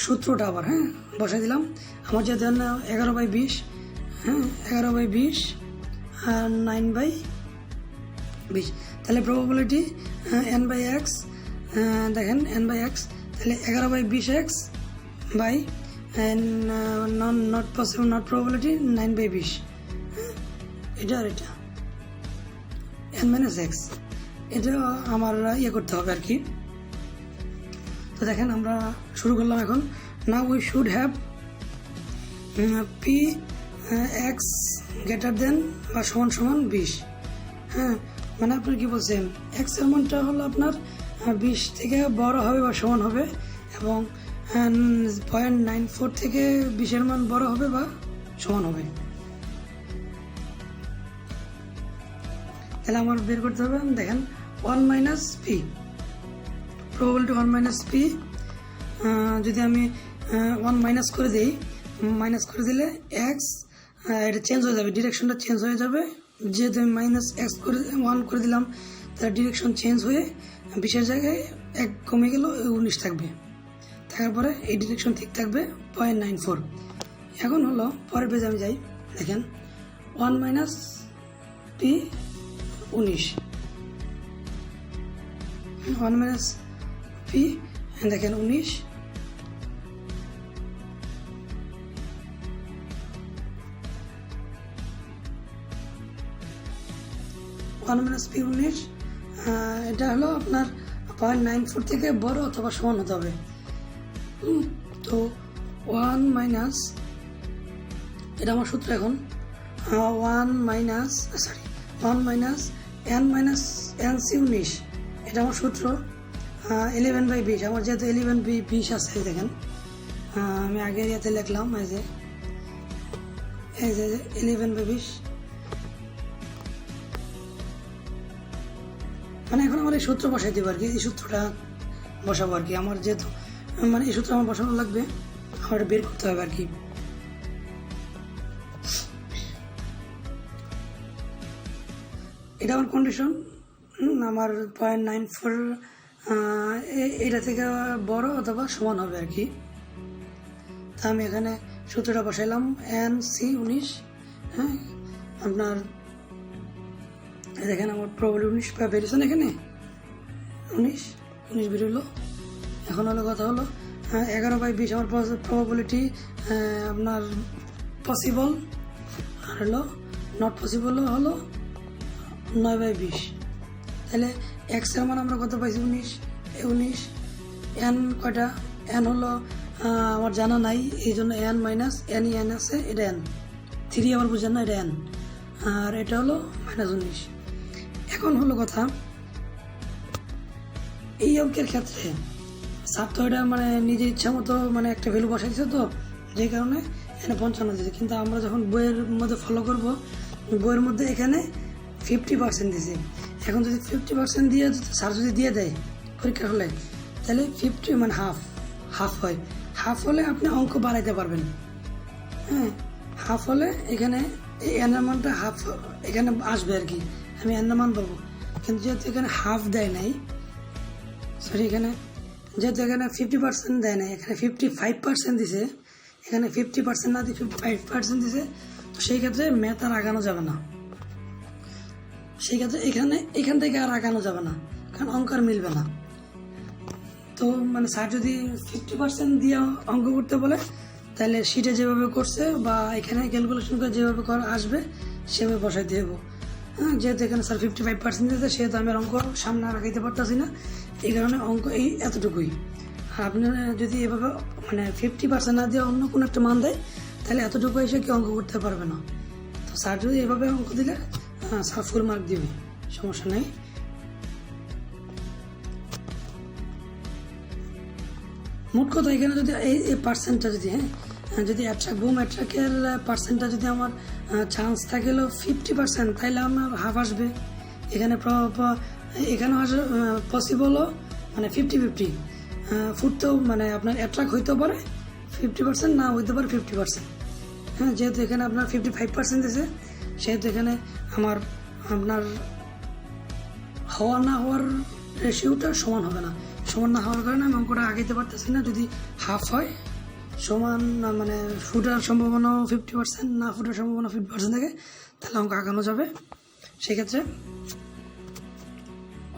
সূত্রটা আবার বসাই দিলাম। আমার যে দেন 11/20, 11/20 আর 9/20, তাহলে প্রবাবিলিটি n/x, দেখেন n/x, তাহলে 11/20x by not possible, not probability 9/20, এটা আর এটা n-x, এটা আমার করতে হবে আর কি। তো দেখেন আমরা শুরু করলাম এখন। Now we should have P x greater than বা সমান 20। মানে আপনার কি বলছেন, এক্স এর মানটা হলো আপনার 20 থেকে বড় হবে বা সমান হবে, এবং 0.94 থেকে 20 মান বড় হবে বা সমান হবে। তাহলে আমার বের করতে হবে, দেখেন 1 minus P, probability 1 minus P, যদি আমি 1 মাইনাস করে দিই, মাইনাস করে দিলে এক্স, এটা চেঞ্জ হয়ে যাবে, ডিরেকশনটা চেঞ্জ হয়ে যাবে। যেহেতু আমি মাইনাস এক্স করে 1 করে দিলাম, তার ডিরেকশন চেঞ্জ হয়ে 20-এর জায়গায় 1 কমে গেল, 19 থাকবে। থাকার পরে এই ডিরেকশন ঠিক থাকবে 0.94। এখন হলো পরের পেজে আমি যাই, দেখেন 1 মাইনাস পি 19, 1 মাইনাস পি, দেখেন 19, এটা হলো আপনার 0.94 থেকে বড় অথবা সমান হতে হবে। তো 1 মাইনাস, এটা আমার সূত্র এখন, 1 মাইনাস NC 19, এটা আমার সূত্র 11/20। আমার যেহেতু 11/20 আছে, দেখেন আমি আগে ইয়াতে লিখলাম, এই যে 11/20। মানে এখন আমার এই সূত্র বসাই দেবো আর কি, এই সূত্রটা বসাবো আর কি। আমার যেহেতু মানে এই সূত্র আমার বসানো লাগবে, আমার বের করতে হবে আর কি। এটা আমার কন্ডিশন, আমার 0.94 এটা থেকে বড় অথবা সমান হবে আর কি। তা আমি এখানে সূত্রটা বসাইলাম, NC 19, আপনার দেখেন আমার প্রবাবিলিটি 19 বেরিয়েছেন, এখানে 19 বেরোলো। এখন হলো কথা হলো 11/20 আমার প্রবাবিলিটি আপনার পসিবল, আর হলো নট পসিবল হলো 9/20। তাহলে এক্স এর মান আমরা কত পাইছি, 19। এন কয়টা, এন হলো আমার জানা নাই, এই জন্য n মাইনাস এন আছে, এটা n 3 আবার বুঝেন না, এটা n, আর এটা হলো -19। এখন হলো কথা, এই অঙ্কের ক্ষেত্রে ছাত্র এটা মানে নিজের ইচ্ছা মতো মানে একটা ভ্যালু বসাই দিচ্ছে, তো যে কারণে এখানে 55 দিচ্ছে। কিন্তু আমরা যখন বইয়ের মধ্যে ফলো করব, বইয়ের মধ্যে এখানে 50% দিছে। এখন যদি 50% দিয়ে স্যার যদি দিয়ে দেয় পরীক্ষা হলে, তাহলে 50 মানে হাফ হয়। হাফ হলে আপনি অঙ্ক বাড়াইতে পারবেন, হাফ হলে এখানে এই এনের মানটা হাফ এখানে আসবে আর কি, আমি এনের মান পাবো। কিন্তু যেহেতু এখানে হাফ দেয় নাই, সরি এখানে যেহেতু এখানে 50% দেয় নাই, এখানে 55% দিছে, এখানে 50% না দিয়ে 55% দিছে, তো সেই ক্ষেত্রে ম্যাথ আর আগানো যাবে না। সেই ক্ষেত্রে এখান থেকে আর আগানো যাবে না, কারণ অঙ্ক আর মিলবে না। তো মানে স্যার যদি 50% দিয়ে অঙ্ক করতে বলে তাহলে শিটে যেভাবে করছে বা এখানে ক্যালকুলেশন করে যেভাবে করা আসবে সেভাবে বসাইতে হবে। হ্যাঁ, যেহেতু এখানে স্যার 55% দিতে, সেহেতু আমি আর অঙ্ক সামনে রাখাইতে পারতেছি না, এই কারণে অঙ্ক এই এতটুকুই। আর আপনারা যদি এভাবে মানে 50% না দিয়ে অন্য কোনো একটা মান দেয় তাহলে এতটুকু এসে কি অঙ্ক করতে পারবে না। তো স্যার যদি এভাবে অঙ্ক দিলে স্যার ফুল মার্ক দিবে, সমস্যা নেই। মোট কথা এখানে যদি এই পার্সেন্টটা যদি যদি অ্যাট্রাকের পার্সেন্টটা যদি আমার চান্স থাকে 50%, তাহলে আমার হাফ আসবে। এখানে এখানেও আসবে পসিবলও মানে 50-50 ফুটতেও মানে আপনার অ্যাট্রাক্ট হইতেও পারে 50%, না হইতে পারে 50%। হ্যাঁ, যেহেতু এখানে আপনার 55% দিয়েছে, সেহেতু এখানে আপনার হওয়া না হওয়ার রেশিওটা সমান হবে না। সমান না হওয়ার কারণে আমি অঙ্কটা আগাইতে পারতেছি না। যদি হাফ হয় সমান মানে ফুটার সম্ভাবনাও 50%, না ফুটার সম্ভাবনা 50% থাকে, তাহলে অঙ্ক আগানো যাবে। সেক্ষেত্রে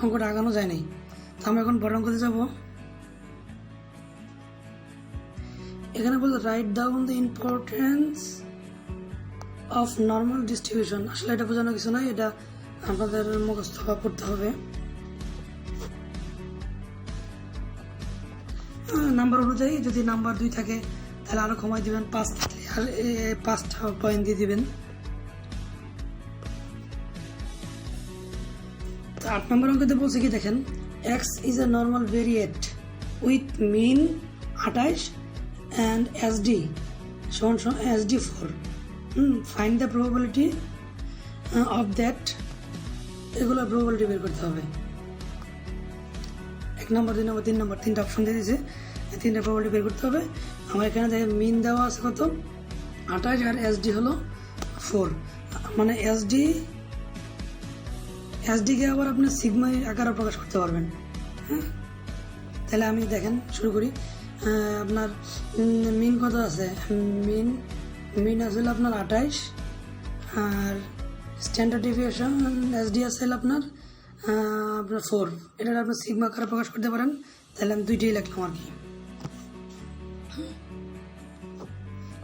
অঙ্কটা আগানো যায় নাই। তো আমরা এখন বড় অঙ্কতে যাব। এখানে বলতে write down the importance of normal distribution. আসলে এটা বোঝানো কিছু নয়, এটা আপনাদের মুখস্থ করতে হবে। নাম্বার অনুযায়ী যদি নাম্বার 2 থাকে তাহলে আরো কমাই দিবেন, 5টা পয়েন্ট দিয়ে দিবেন। তো 8 নম্বর অঙ্কতে বলছে কি দেখেন, x is a normal variate with mean 28 and SD SD4. Find the probability of that. এগুলো প্রবাবিলিটি বের করতে হবে। 1 নম্বর 2 নম্বর 3 নম্বর 3টা অপশন দিয়ে দিয়েছে, এই 3টা প্রবাবিলিটি বের করতে হবে। আমার এখানে দেখেন মিন দেওয়া আছে কত 28 আর এসডি হলো 4, মানে এসডিকে আবার আপনি সিগমা আকারে প্রকাশ করতে পারবেন। হ্যাঁ, তাহলে আমি দেখেন শুরু করি। আপনার মিন কত আছে, মিন আসলে আপনার 28 আর স্ট্যান্ডার্ড ডেভিয়েশন এসডি আছে আপনার 4। এটা আপনি সিগমা আকারে প্রকাশ করতে পারেন। তাহলে আমি 2টাই লিখলাম আর কি।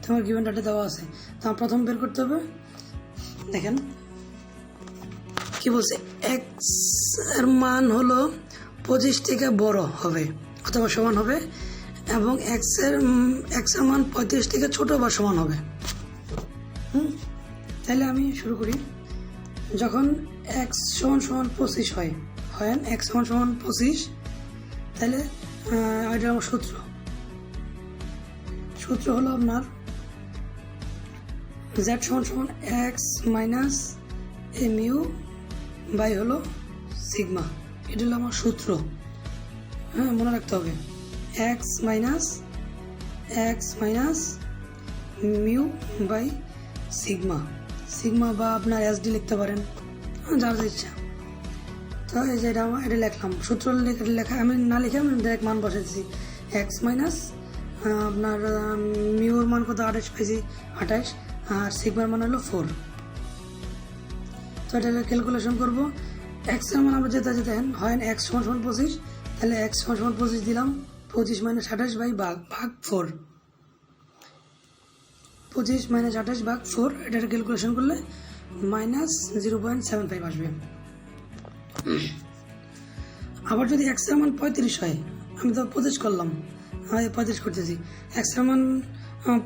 তোমার গিভেন ডাটা দেওয়া আছে, তো আমার প্রথম বের করতে হবে। দেখেন কি বলছে, এক্স এর মান হলো 25 থেকে বড় হবে অথবা সমান হবে, এবং এক্স এর মান 35 থেকে ছোট বা সমান হবে। তাহলে আমি শুরু করি। যখন এক্স সমান 25 হয় এক্স সমান 25, তাহলে এটা আমার সূত্র হলো আপনার z সমান x minus a mu by হলো সিগমা। এটা হলো আমার সূত্র। হ্যাঁ, মনে রাখতে হবে x minus mu by sigma বা আপনার এসডি লিখতে পারেন, যার যা ইচ্ছা। তো এই যে এটা লিখলাম সূত্র লেখা, আমি না লিখে আমি ডাইরেক্ট মান বসাইছি। এক্স মাইনাস আপনার মিউর মান কত 28 পেয়েছি, 28, আর সিগমার মান হলো 4। তো এটা ক্যালকুলেশন করবো। এক্স এর মান আমরা যেতে দেখেন হয় এক্স সমান 25, তাহলে এক্স সমান 25 দিলাম, 25 মাইনাস 28 বাই ভাগ 4, 25 মাইনাস 28 ভাগ 4। এটার ক্যালকুলেশন করলে মাইনাস 0.75 আসবে। আবার যদি এক্স এর মান 35 হয়, আমি তো 25 করলাম, 35 করতেছি, এক্স এর মান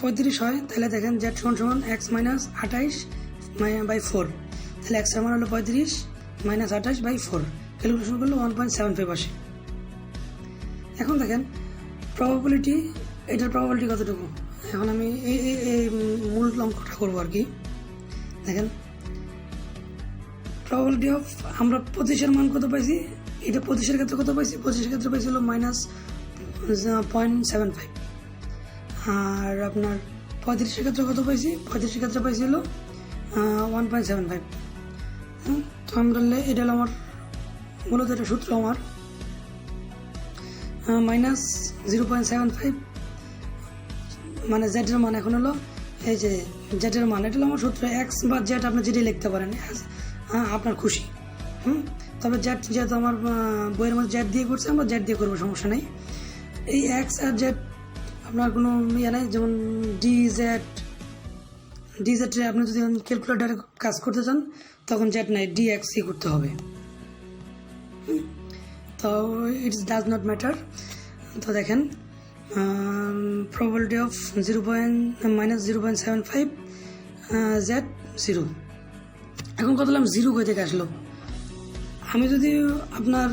35 হয়, তাহলে দেখেন জেড সমান এক্স মাইনাস 28 বাই 4, তাহলে এক্স এর মান হলো 35 মাইনাস 28 বাই 4। ক্যালকুলেশন করলে 1.75 আসে। এখন দেখেন প্রবাবিলিটি, এটার প্রবাবিলিটি কতটুকু। এখন আমি এই মূল অঙ্কটা করবো আর কি। দেখেন প্রবাবিলিটি অফ, আমরা 25-এর মান কত পাইছি, এটা 25-এর ক্ষেত্রে কত পাইছি, 25-এর ক্ষেত্রে পাইছি হলো মাইনাস 0.75, আর আপনার 35-এর ক্ষেত্রে কত পাইছি, 35-এর ক্ষেত্রে পাইছি হলো 1.75। তো আমরা এটা হলো আমার মূলত এটা সূত্র আমার মাইনাস 0.75, মানে জেডের মান এখন হলো এই যে জেডের মান, এটা হলো আমার সূত্র। এক্স বা জেড আপনি যেটাই লিখতে পারেন, আপনার খুশি। তবে জেড যেহেতু আমার বইয়ের মধ্যে জেড দিয়ে করছে, আমরা জেড দিয়ে করবো, সমস্যা নেই। এই এক্স আর জেড আপনার কোনো ইয়ে নেই, যেমন ডিজেডে আপনি যদি ক্যালকুলেটারে কাজ করতে চান তখন জেড নাই, ডিএক্সই করতে হবে। তো ইটস ডাজ নট ম্যাটার। তো দেখেন প্রবাবিলিটি অফ -0.75 জেড 0। এখন কত বললাম 0 কই থেকে আসলো? আমি যদি আপনার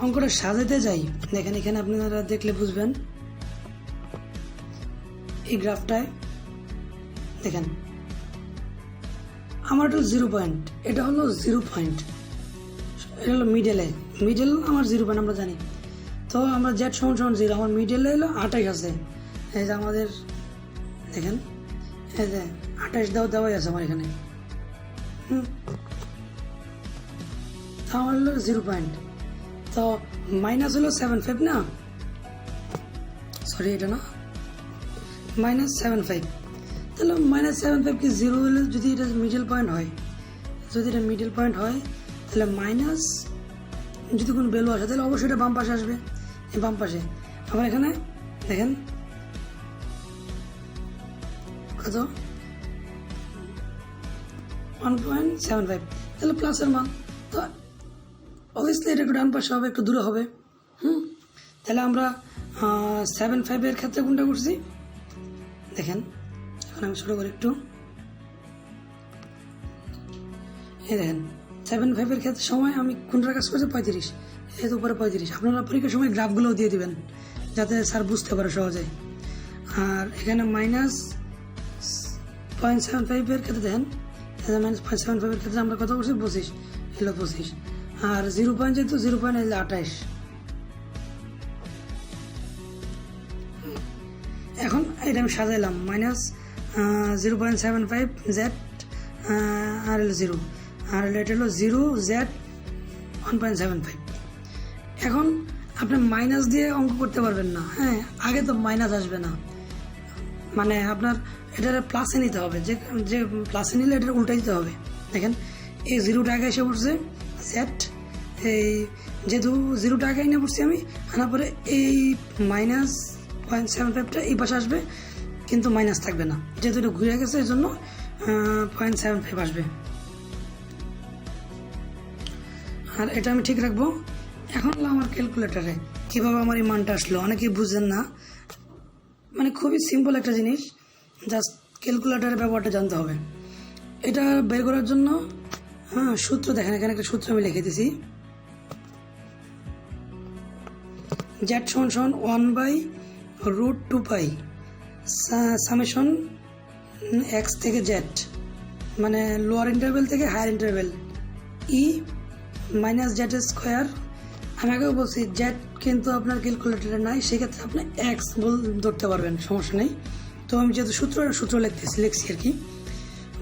অঙ্কটা সাজাতে যাই, দেখেন এখানে আপনারা দেখলে বুঝবেন, এই গ্রাফটায় দেখেন আমার এটা 0 পয়েন্ট, এটা হলো 0 পয়েন্ট, এটা হলো মিডল আমার 0 পয়েন্ট আমরা জানি। তো আমরা জেড সমান 0, আমার মিডলে হলো 28 আছে। এই যে আমাদের দেখেন এই যে 28 দেওয়াই আছে আমার এখানে। তো আমার হলো 0 পয়েন্ট। তো মাইনাস হলো 75 না, সরি এটা না, -75। তাহলে -75 কি 0 হলে যদি এটা মিডল পয়েন্ট হয়, তাহলে মাইনাস যদি কোনো ভ্যালু আসে তাহলে অবশ্যই এটা বাম পাশে আসবে, এই বাম পাশে। আবার এখানে দেখেন কত 1.75, তাহলে প্লাসের মান। তো অবভিয়াসলি এটা একটু ডান পাশে হবে, একটু দূরে হবে। তাহলে আমরা 75-এর ক্ষেত্রে কোনটা করছি দেখেন, এখন আমি ছোটো করে একটু এই দেখেন 75-এর ক্ষেত্রে সময় আমি কোনটার কাজ করছি 35, এর উপরে 35। আপনারা পরীক্ষার সময় গ্রাফগুলোও দিয়ে দিবেন যাতে স্যার বুঝতে পারে সহজে। আর এখানে -0.75-এর ক্ষেত্রে দেখেন, -0.75-এর ক্ষেত্রে আমরা কত করছি 25, এলো 25। আর 0 পয়েন্ট যেহেতু 0 পয়েন্ট এলো 28। এখন এটা আমি সাজাইলাম -0.75 জেড আর হলো 0, আর এটা হলো 0 জেড 1.75। এখন আপনি মাইনাস দিয়ে অঙ্ক করতে পারবেন না, হ্যাঁ আগে তো মাইনাস আসবে না, মানে আপনার এটা প্লাসে নিতে হবে, যে প্লাসে নিলে এটা উল্টে দিতে হবে। দেখেন এই 0 টাকা এসে পড়ছে জেড, এই যেহেতু 0 টাকা নিয়ে পড়ছি আমি, আনার পরে এই -0.75টা এই পাশে আসবে, কিন্তু মাইনাস থাকবে না, যেহেতু এটা ঘুরে গেছে এই জন্য 0.75 আসবে। আর এটা আমি ঠিক রাখবো। এখন হলো আমার ক্যালকুলেটারে কীভাবে আমার এই মানটা আসলো, অনেকেই বুঝছেন না, মানে খুবই সিম্পল একটা জিনিস, জাস্ট ক্যালকুলেটারের ব্যবহারটা জানতে হবে। এটা বের করার জন্য সূত্র দেখেন, এখানে একটা সূত্র আমি লিখে দিছি, জেড সমান 1/√2π সামেশন এক্স থেকে জেড, মানে লোয়ার ইন্টারভেল থেকে হায়ার ইন্টারভেল ই মাইনাস জেড স্কোয়ার। আমি আগেও বলছি জেড কিন্তু আপনার ক্যালকুলেটারে নাই, সেক্ষেত্রে আপনি এক্স ধরতে পারবেন, সমস্যা নেই। তো আমি যেহেতু সূত্র লিখছি আর কি,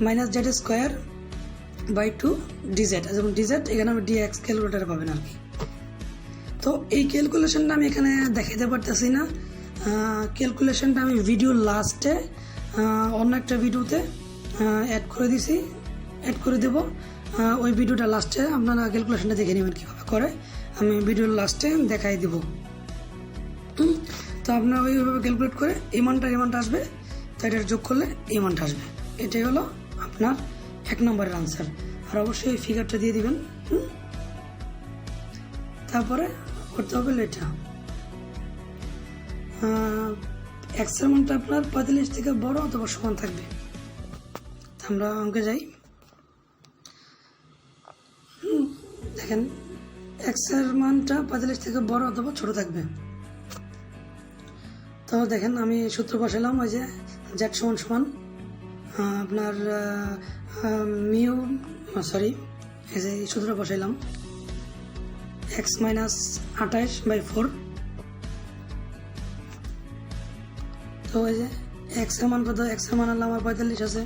-z²/2 dz, যেমন dz এখানে আমি dx ক্যালকুলেটারে পাবেন আর কি। তো এই ক্যালকুলেশনটা আমি এখানে দেখাতে পারতেছি না, ক্যালকুলেশনটা আমি ভিডিও লাস্টে অন্য একটা ভিডিওতে অ্যাড করে দেব। ওই ভিডিওটা লাস্টে আপনারা ক্যালকুলেশনটা দেখে নেবেন কীভাবে করে, আমি ভিডিওর লাস্টে দেখাই দেব। তো আপনারা ওইভাবে ক্যালকুলেট করে এই মানটা আসবে, তো এটা যোগ করলে এই মানটা আসবে। এটাই হলো আপনার 1 নম্বরের আনসার। আর অবশ্যই এই ফিগারটা দিয়ে দিবেন। তারপরে করতে হবে এটা এক্সের মানটা আপনার 45 থেকে বড় অথবা সমান থাকবে। আমরা অঙ্কে যাই, দেখেন এক্সের মানটা 45 থেকে বড় অথবা ছোট থাকবে। তো দেখেন আমি সূত্র বসালাম, ওই যে জেড সমান আপনার এই যে সূত্র বসাইলাম x - 28/4। তো এই যে x এর মান কত, x এর মান হলো আমার 45 আছে,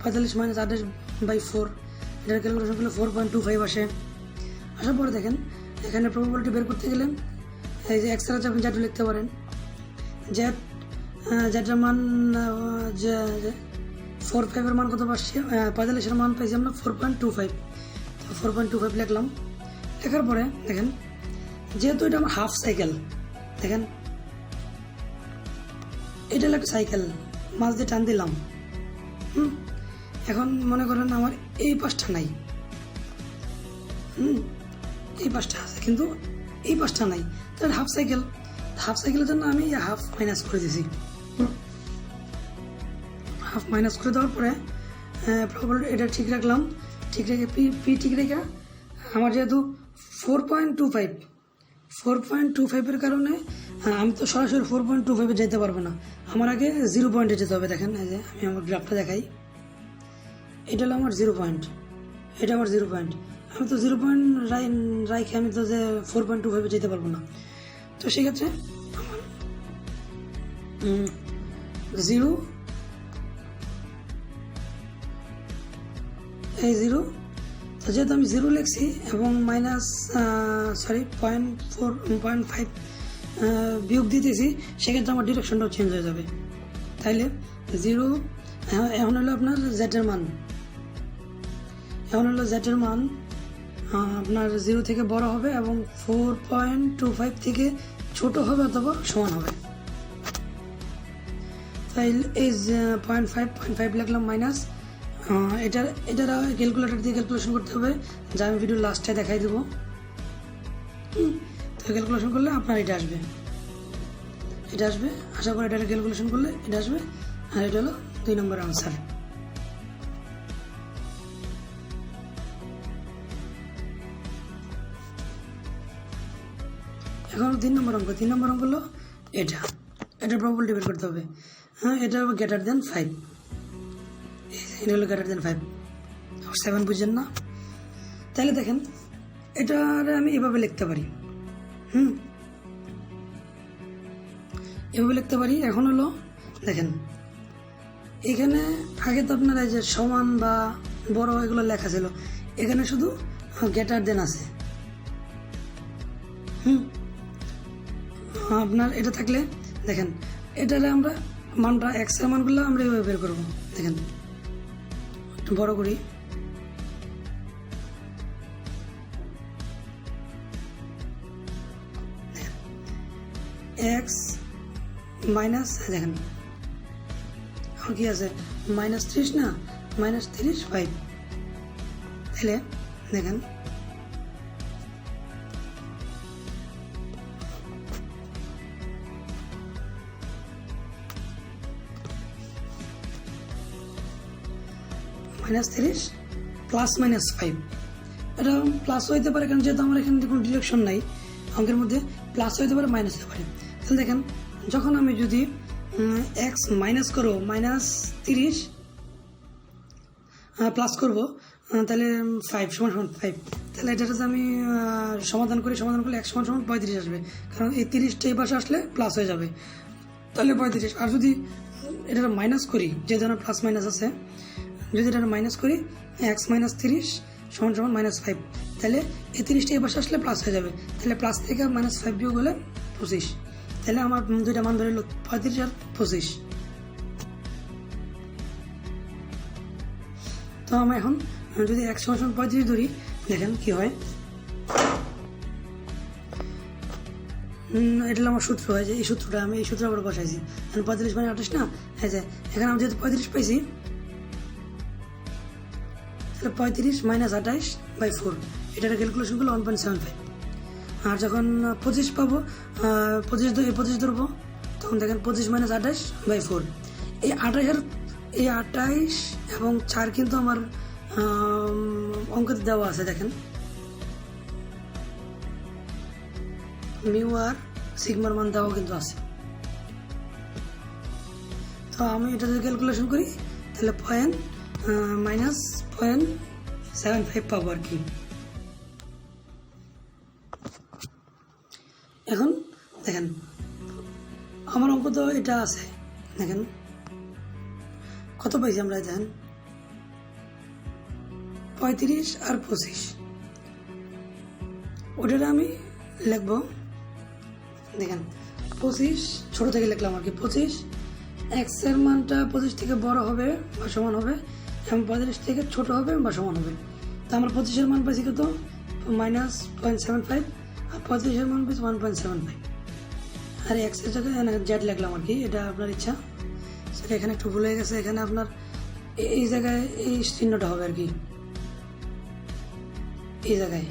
45 - 28/4, এটার ক্যালকুলেশন করলে 4.25 আসে। আসার পরে দেখেন এখানে প্রবাবিলিটি বের করতে গেলে এই যে x এর আছে আপনি জেড লিখতে পারেন, জেডের মান 4.5 এর মান কত পাচ্ছি, 45 এর মান পাইছি আমরা 4.25, তো 4.25 লিখলাম। লেখার পরে দেখেন যেহেতু এটা আমার হাফ সাইকেল, দেখেন এটা হলো একটা সাইকেল, মাছ দিয়ে টান দিলাম। এখন মনে করেন আমার এই পাশটা নাই, এই পাশটা আছে কিন্তু এই পাশটা নাই, তাহলে হাফ সাইকেলের জন্য আমি হাফ মাইনাস করে দিয়েছি। হাফ মাইনাস করে দেওয়ার পরে প্রপারলি এটা ঠিক রাখলাম, ঠিক রেখে পি ঠিক রেখে আমার যেহেতু 4.25 কারণে আমি তো সরাসরি 4.25 যেতে পারবো না, আমার আগে 0 পয়েন্টে যেতে হবে। দেখেন এই যে আমি আমার গ্রাফটা দেখাই, এটা হলো আমার 0 পয়েন্ট, এটা আমার 0 পয়েন্ট। আমি তো 0 পয়েন্ট রাখি আমি তো যে 4.25 যেতে পারবো না। তো সেক্ষেত্রে আমার 0 এই 0, তো যেহেতু আমি 0 লিখছি এবং মাইনাস 0.5 বিয়োগ দিতেছি, সেক্ষেত্রে আমার ডিরেকশনটাও চেঞ্জ হয়ে যাবে। তাইলে 0 এখন হলো আপনার জেটের মান, আপনার 0 থেকে বড় হবে এবং 4.25 থেকে ছোট হবে অথবা সমান হবে। তাইলে এই 0.5 লিখলাম মাইনাস, এটার ক্যালকুলেটর দিয়ে ক্যালকুলেশন করতে হবে, যা আমি ভিডিও লাস্টে দেখাই দেবো। তো ক্যালকুলেশন করলে আপনার এটা আসবে, আশা করি এটা ক্যালকুলেশন করলে এটা আসবে। আর এটা হলো 2 নম্বর আনসার। এখন 3 নম্বর অঙ্ক হলো এটা প্রবাবিলিটি বের করতে হবে। এটা গ্রেটার দেন 5, এটা হলো গ্রেটার দেন 5, 7 বুঝছেন না? তাহলে দেখেন এটা আমি এভাবে লিখতে পারি, এভাবে লিখতে পারি। এখন হলো দেখেন এখানে আগে তো আপনারা যে সমান বা বড় এগুলো লেখা ছিল, এখানে শুধু গ্রেটার দেন আছে। আপনার এটা থাকলে দেখেন এটারে আমরা মানটা এক্স এর মানগুলো আমরা এভাবে বের করবো। দেখেন একটু বড় করি, এক্স মাইনাস, দেখেন এখন কি আছে -30 না, -35। তাহলে দেখেন -30 প্লাস -5, এটা প্লাস হইতে পারে কারণ যেহেতু আমার এখানে কোনো ডিরেকশন নাই অঙ্কের মধ্যে, প্লাস হইতে পারে মাইনাস হতে পারে। তাহলে দেখেন যখন আমি যদি এক্স মাইনাস করবো -30 প্লাস করবো, তাহলে 5 = 5। তাহলে এটা যদি আমি সমাধান করলে x = 35 আসবে, কারণ এই 30টা এই পাশে আসলে প্লাস হয়ে যাবে, তাহলে 35। আর যদি এটা মাইনাস করি, যে ধরনের প্লাস মাইনাস আছে, যদি এটা মাইনাস করি x - 30 = -5, তাহলে এই 30টা এই পাশে আসলে প্লাস হয়ে যাবে, তাহলে প্লাস থেকে -5 বিয়োগ হলে 25। তাহলে আমার দুইটা মান ধরে 35 আর 25। তো আমরা এখন যদি x = 35 ধরি, দেখেন কি হয়। এটা আমার সূত্র হয় যে এই সূত্রটা আমি এই সূত্র আবার বসাইছি, 35 মানে 28 না, এই যে এখানে আমি যেহেতু 35 পাইছি, তাহলে 35 - 28/4, এটার ক্যালকুলেশন করলে 1.75। আর যখন 25 পাবো, 25 ধরবো, তখন দেখেন 25 - 28/4। এই 28 এবং 4 কিন্তু আমার অঙ্কতে দেওয়া আছে, দেখেন মিউ আর সিগমার মান দেওয়া কিন্তু আছে। তো আমি এটা যদি ক্যালকুলেশন করি তাহলে -0.75 পাবো আর কি। এখন দেখেন আমার অঙ্ক তো এটা আছে, দেখেন কত পাইছি আমরা, দেখেন 35 আর 25, ওটা আমি লিখবো। দেখেন 25 ছোট থেকে লিখলাম আর কি, 25 এক্স এর মানটা 25 থেকে বড় হবে বা সমান হবে এবং 35 থেকে ছোট হবে বা সমান হবে। তো আমরা 25 এর মান পাইছি কত, -0.75, আর 35 এর মান পাইছি 1.75। আর এক্সের জায়গায় জেড লিখলাম আর কি, এটা আপনার ইচ্ছা। সেটা এখানে একটু ভুলে গেছে, এখানে আপনার এই জায়গায় এই চিহ্নটা হবে আর কি, এই জায়গায়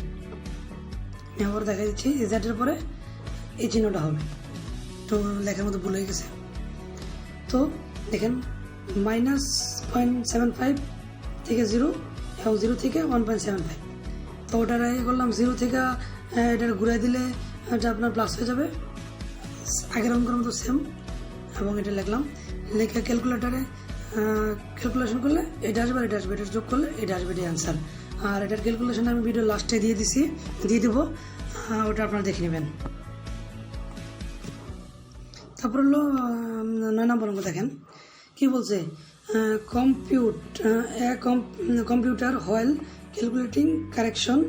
আমি আবার দেখা দিচ্ছি, জেডের পরে এই চিহ্নটা হবে, তো লেখার মধ্যে ভুলে গেছে। তো দেখেন -0.75 থেকে 0 এবং 0 থেকে 1.75, তো ওটার করলাম 0 থেকে এটা ঘুরাই দিলে এটা আপনার প্লাস হয়ে যাবে, আগের অঙ্কের মতো সেম। এবং এটা লিখলাম, লেখা ক্যালকুলেটারে ক্যালকুলেশন করলে এটা আসবে, এটা আসবে, এটা যোগ করলে এটা আসবে, এটা অ্যান্সার। আর এটার ক্যালকুলেশন আমি ভিডিও লাস্টে দিয়ে দেবো, ওটা আপনারা দেখে নেবেন। তারপর হলো 9 নম্বর অঙ্ক, দেখেন কি বলছে, computer while calculating correction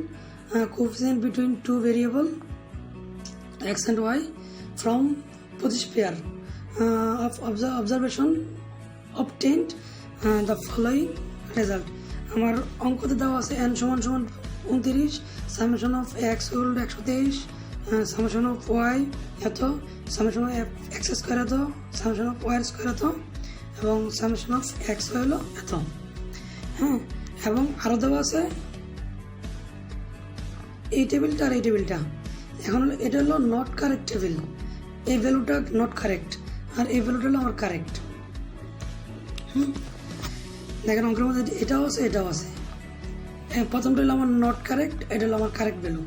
coefficient between two variable x and y from Pochis's pair of observation obtained the following result. আমার অঙ্কতে দেওয়া আছে n = 29, সামেশন অফ x হল 123, সামেশন অফ y এত, সামেশন অফ x স্কয়ার এত, সামেশন অফ y স্কয়ার এত, এবং সামেশন অফ x হলো এত। হ্যাঁ, এবং আরও দেওয়া আছে এই টেবিলটা আর এই টেবিলটা। এখন হলো এটা হলো নট কারেক্ট টেবিল, এই ভ্যালুটা নট কারেক্ট আর এই ভ্যালুটা হলো আমার কারেক্ট। দেখেন অঙ্কের মধ্যে এটাও আছে এটাও আছে, প্রথমটা হলো আমার নট কারেক্ট, এটা হলো আমার কারেক্ট ভ্যালু।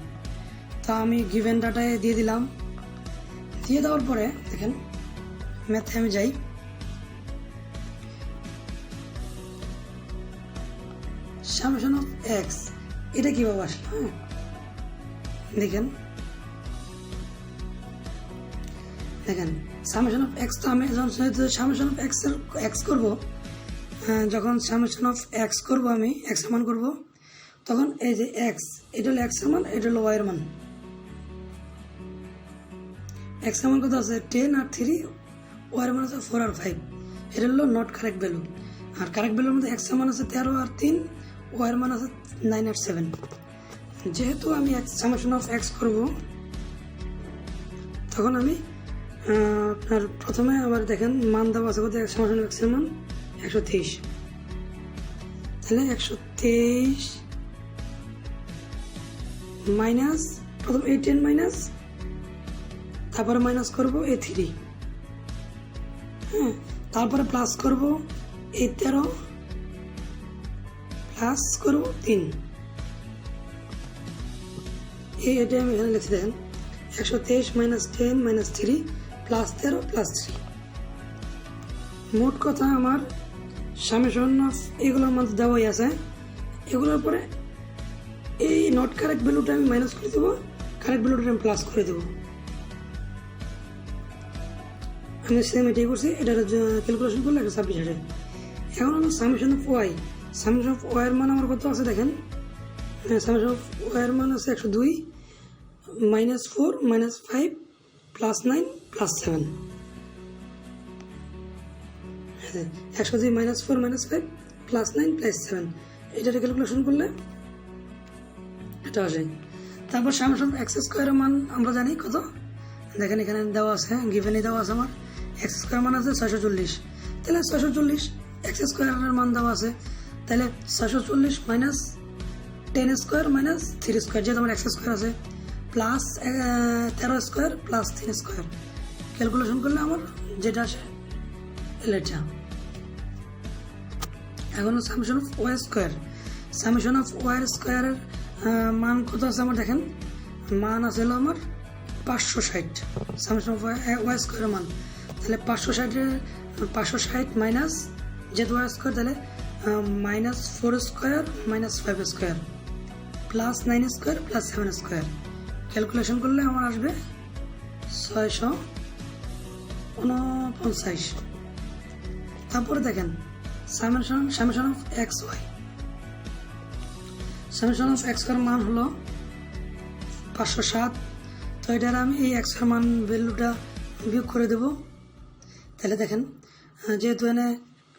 তা আমি গিভেন ডাটায় দিয়ে দিলাম, দিয়ে দেওয়ার পরে দেখেন ম্যাথে আমি যাই, সামেশন অফ এক্স এটা কীভাবে আসলো। হ্যাঁ দেখেন সামেশন অফ এক্স, তো আমি যখন সামেশন অফ এক্স করবো, যখন সামেশন অফ এক্স করবো আমি এক্স এর মান করবো, তখন এই যে এক্স এটা হলো এক্স এর মান, এটা হলো ওয়াই এর মান। এক্স এর মান কত আছে 10 আর 3, ওয়াই এর মান আছে 4 আর 5, এটা হলো নট কারেক্ট ভ্যালু। আর কারেক্ট ভ্যালুর মধ্যে এক্স এর মান আছে 13 আর 3, ওয়াই এর মান আছে 9 আর 7। যেহেতু আমি সামেশন অফ এক্স করবো, তখন আমি আপনার প্রথমে আবার দেখেন মান দেওয়া আছে কত, সামেশন অফ এক্স এর মান 123, তাহলে 123 মাইনাস, প্রথম এই 10 মাইনাস, তারপরে মাইনাস করবো এই 3, হ্যাঁ, তারপরে প্লাস করবো এই 13, প্লাস করবো 3, এটা আমি এখানে লিখছি। দেখেন 123 মাইনাস 10 মাইনাস 3 প্লাস 13 প্লাস 3, মোট কথা আমার সামেশন অফ এগুলোর মধ্যে দেওয়াই আছে। এগুলোর পরে এই নট কারেক্ট ভ্যালুটা আমি মাইনাস করে দেবো, কারেক্ট ভ্যালুটা আমি প্লাস করে দেবো। আমি সেম এটাই করছি, এটা ক্যালকুলেশন করলে 126 আসে। এখন হলো summation of y, summation of y এর মান আমার কত আছে দেখেন, সামেশন অফ ওয়াই এর মান আছে 102 -4 -5 +9 +7, 102 -4 -5 +9 +7, এটা ক্যালকুলেশন করলে এটা আসে। তারপর সামেশন অফ এক্স স্কোয়ারের মান আমরা জানি কত, দেখেন এখানে দেওয়া আছে, গিভেনে দেওয়া আছে আমার এক্স স্কোয়ার মান আছে 640, তাহলে 640 এক্স স্কোয়ারের মান দেওয়া আছে, তাহলে 640 মাইনাস 10 স্কোয়ার মাইনাস 3 স্কোয়ার, যেহেতু আমার এক্স স্কোয়ার আছে, plus 13 square plus 3 square, calculation করলে আমার যেটা আসে এটা। এখন summation of y square, summation of y স্কোয়ারের মান কত আছে আমার দেখেন, মান আছে হলো আমার 560, সামেশন অফ ওয়াই স্কোয়ারের মান, তাহলে 560 মাইনাস যেহেতু ওয়াই স্কোয়ার, তাহলে -4 square -5 square plus 9 square plus 7 square, calculation করলে আমার আসবে 649। তারপরে দেখেন summation of x y, summation of x এর মান হলো 507, তো এটার আমি এই এক্স এর মান ভ্যালুটা বিয়োগ করে দেব। তাহলে দেখেন যেহেতু এখানে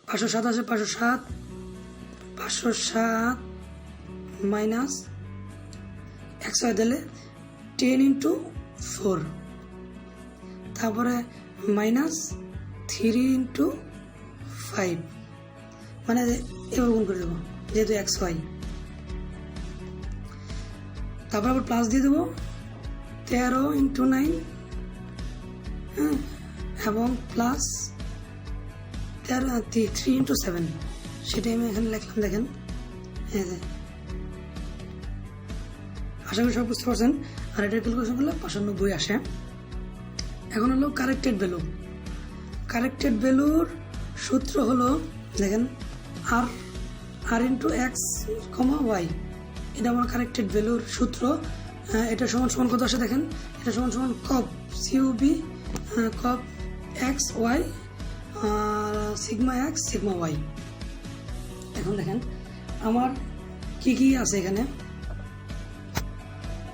507 আছে, 507 মাইনাস এক্স ওয়াই দিলে 10 × 4 তারপরে মাইনাস 3 ইন্টু 5 মানে এবার গুণ করে দেবো যেহেতু এক্স ওয়াই। তারপর আবার প্লাস দিয়ে দেবো 13 ইন্টু 9, হ্যাঁ, এবং প্লাস 3 ইন্টু 7, সেটাই আমি এখানে লিখলাম। দেখেন আশা করি সব বুঝতে পারছেন। আর এটা ক্যালকুলেশন করলে 95 আসে। এখন হলো কারেক্টেড ভ্যালু। কারেক্টেড ভ্যালুর সূত্র হলো দেখেন আর ইন্টু এক্স কমা ওয়াই, এটা আমার কারেক্টেড ভ্যালুর সূত্র। এটা সমান সমান কত আসে দেখেন, এটা সমান সমান কপ সিউবি cov x y sigma x sigma y. এখন দেখেন আমার কি কি আছে এখানে।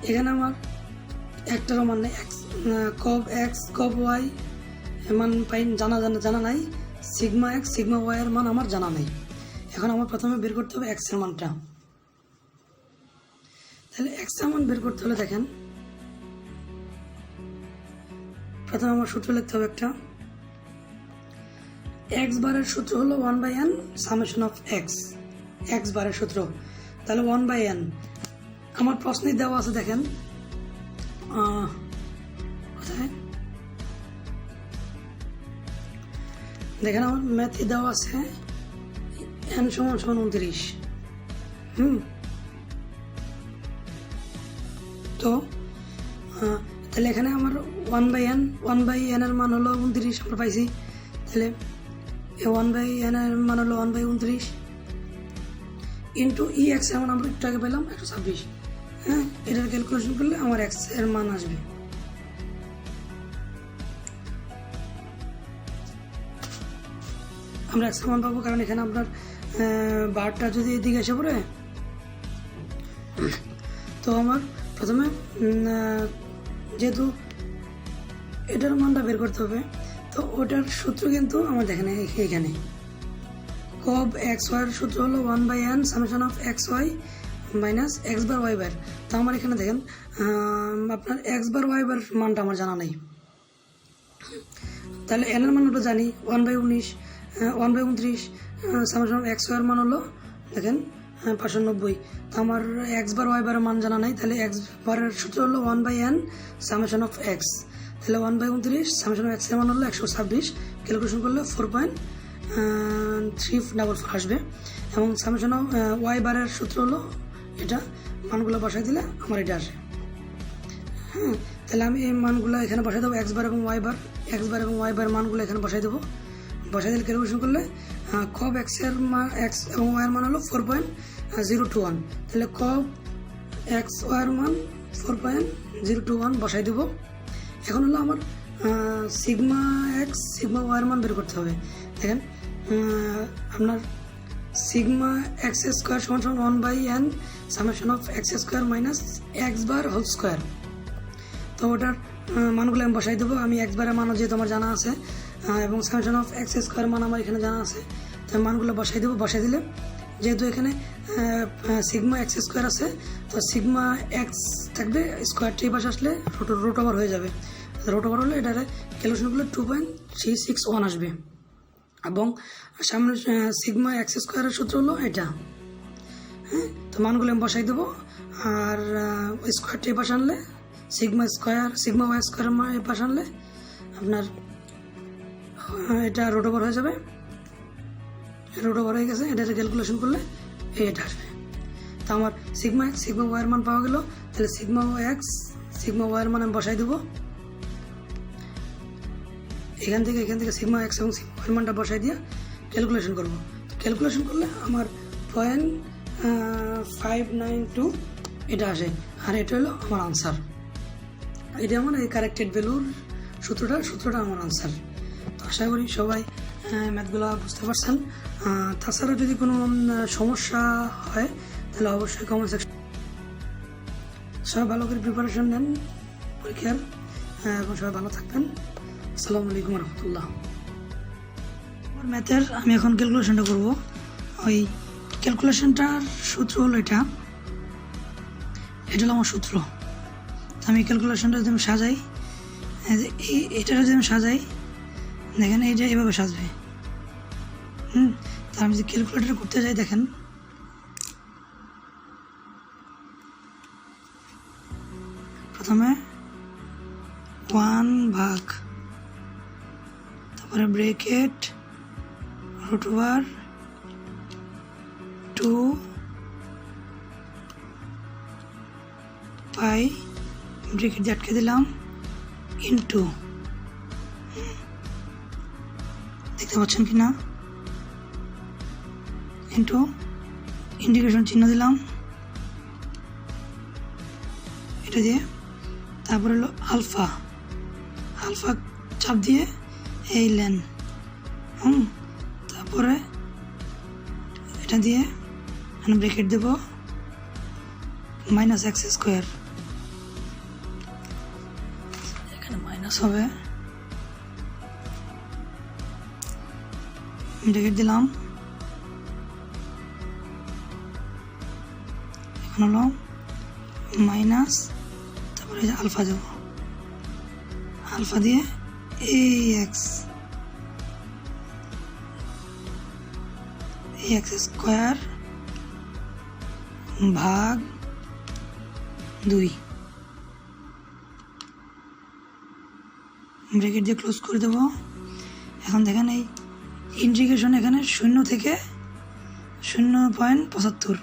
এখানে আমার একটারও মান নেই, কপ এক্স কপ ওয়াই মান পাই জানা নাই, সিগমা এক্স সিগমা ওয়াই এর মান আমার জানা নেই। এখন আমার প্রথমে বের করতে হবে এক্স এর মানটা। তাহলে এক্স এর মান বের করতে হলে দেখেন প্রথমে আমার সূত্র লিখতে হবে একটা। এক্স বারের সূত্র হলো 1/n summation of x, x বারের সূত্র। তাহলে 1/n আমার প্রশ্নে দেওয়া আছে দেখেন কোথায়, দেখেন আমার ম্যাথে দেওয়া আছে n সমান 29। তো তাহলে এখানে আমার 1/n এর মান হলো 29 আমরা পাইছি। তাহলে 1/n এর মান হলো 1/29 ইন্টু ই এক্স এর মান আমরা একটু আগে পেলাম 126। হ্যাঁ, এটার ক্যালকুলেশন করলে আমার এক্স এর মান আসবে। আমরা এক্স এর মান পাবো কারণ এখানে আপনার বারটা যদি এদিকে এসে পড়ে, তো আমার প্রথমে যেহেতু এটার মানটা বের করতে হবে, তো ওটার সূত্র কিন্তু আমার দেখেন এইখানে কব এক্স ওয়াই এর সূত্র হলো 1/n summation of x y minus x bar y bar. তো আমার এখানে দেখেন আপনার এক্স বার ওয়াই বার মানটা আমার জানা নেই। তাহলে এন এর মান আমরা জানি 1/29 সামেশন অফ এক্স ওয়াই এর মান হলো দেখেন 590। তো আমার এক্স বার ওয়াই বারের মান জানা নাই। তাহলে এক্স বারের সূত্র হলো 1/n সামেশন অফ এক্স। তাহলে 1/29 সামেশন অফ এক্স এর মান হলো 126। ক্যালকুলেশন করলে 4.344 আসবে। এবং সামেশন অফ ওয়াই বারের সূত্র হলো এটা, মানগুলো বসাই দিলে আমার এটা আসে। হ্যাঁ, তাহলে আমি এই মানগুলো এখানে বসাই দেবো, এক্স বার এবং ওয়াই বার, এক্স বার এবং ওয়াই বার মানগুলো এখানে বসাই দেবো। বসাই দিলে ক্যালকুলেশন করলে কব এক্স এর মান এক্স এবং ওয়াই এর মান হলো 4.021। তাহলে কব এক্স ওয়াই এর মান 4.021 বসাই দেবো। এখন হলো আমার সিগমা এক্স সিগমা ওয়াই এর মান বের করতে হবে। দেখেন আপনার সিগমা এক্স স্কোয়ার সমান 1/n summation of x square minus x bar whole square. তো ওটার মানগুলো আমি বসাই দেবো। আমি এক্স বারের মানও যেহেতু আমার জানা আছে এবং সামেশন অফ এক্স স্কোয়ার মান আমার এখানে জানা আছে, তো মানগুলো বসাই দেবো। বসাই দিলে যেহেতু এখানে সিগমা এক্স স্কোয়ার আছে, তো সিগমা এক্স থাকবে, স্কোয়ারটি পাশে আসলে রুট ওভার হয়ে যাবে। রুট ওভার হলে এটার ক্যালকুলেশন করলে 2.361 আসবে। এবং সামনে সিগমা এক্স স্কোয়ারের সূত্র হলো এটা। হ্যাঁ, তো মানগুলো আমি বসাই দেবো। আর স্কোয়ারটি এই পাশে আনলে সিগমা স্কোয়ার সিগমা ওয়াই স্কোয়ারের এই পাশে আনলে আপনার এটা রুট ওভার হয়ে যাবে। রুট ওভার হয়ে গেছে, এটা ক্যালকুলেশন করলে এটা আসবে। তো আমার সিগমা এক্স সিগমা ওয়াই এর মান পাওয়া গেল। তাহলে সিগমা এক্স সিগমা ওয়াই এর মান আমি বসাই দেবো। এখান থেকে সিগমা এক্স এবং সিগমা ওয়াই এর মানটা বসাই দিয়ে ক্যালকুলেশন করবো। ক্যালকুলেশন করলে আমার 0.592 এটা আসে। আর এটা হলো আমার আনসার। এটা আমার এই কারেক্টেড ভ্যালুর সূত্রটা আমার আনসার। তো আশা করি সবাই ম্যাথগুলো বুঝতে পারছেন। তাছাড়া যদি কোনো সমস্যা হয় তাহলে অবশ্যই কমেন্ট সেকশন। সবাই ভালো করে প্রিপারেশন নেন পরীক্ষার এবং সবাই ভালো থাকবেন। আসসালামু আলাইকুম রহমতুল্লাহ। আমার ম্যাথের আমি এখন ক্যালকুলেশনটা করব। ওই ক্যালকুলেশনটার সূত্র হলো এটা হলো আমার সূত্র। আমি ক্যালকুলেশনটা যদি আমি সাজাই এটা যদি আমি সাজাই দেখেন এইটা এভাবে সাজবে। তা আমি যদি ক্যালকুলেটর করতে যাই দেখেন প্রথমে 1 ভাগ, তারপরে ব্রেকেট √2 পাই ব্রেকেট দিয়ে আটকে দিলাম ইন্টু, দেখতে পাচ্ছেন কি না, ইন্টু ইন্ডিকেশন চিহ্ন দিলাম এটা দিয়ে, তারপরে হলো আলফা চাপ দিয়ে এই লেন, তারপরে এটা দিয়ে এখানে ব্রেকেট দেব -x², এখানে মাইনাস হবে, ব্রেকেট দিলাম, এখন হলো মাইনাস, তারপরে আলফা দেব, আলফা দিয়ে ax² ভাগ 2, ব্রেকেট দিয়ে ক্লোজ করে দেব। এখন দেখেন এই ইন্টিগ্রেশন এখানে 0 থেকে 0.75,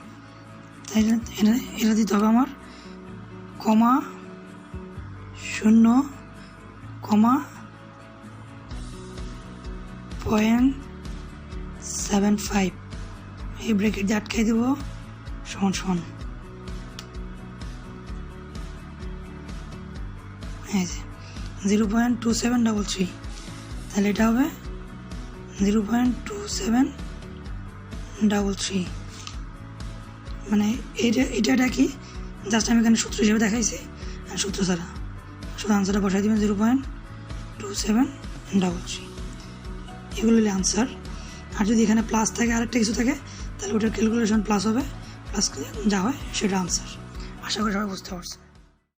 তাই এটা দিতে হবে আমার 0.75, এই ব্রেকেট দিয়ে আটকাই দেব সমান এই যে 0.2733, তাহলে এটা হবে 0.2733, মানে এটা কি জাস্ট আমি এখানে সূত্র হিসেবে দেখাইছি, সূত্র ছাড়া শুধু আনসারটা বসাই দেবেন 0.2733, এগুলো হলে আনসার। আর যদি এখানে প্লাস থাকে আরেকটা কিছু থাকে তাহলে ওটার ক্যালকুলেশন প্লাস হবে, প্লাস যা হয় সেটা আনসার। আশা করি সবাই বুঝতে পারছে।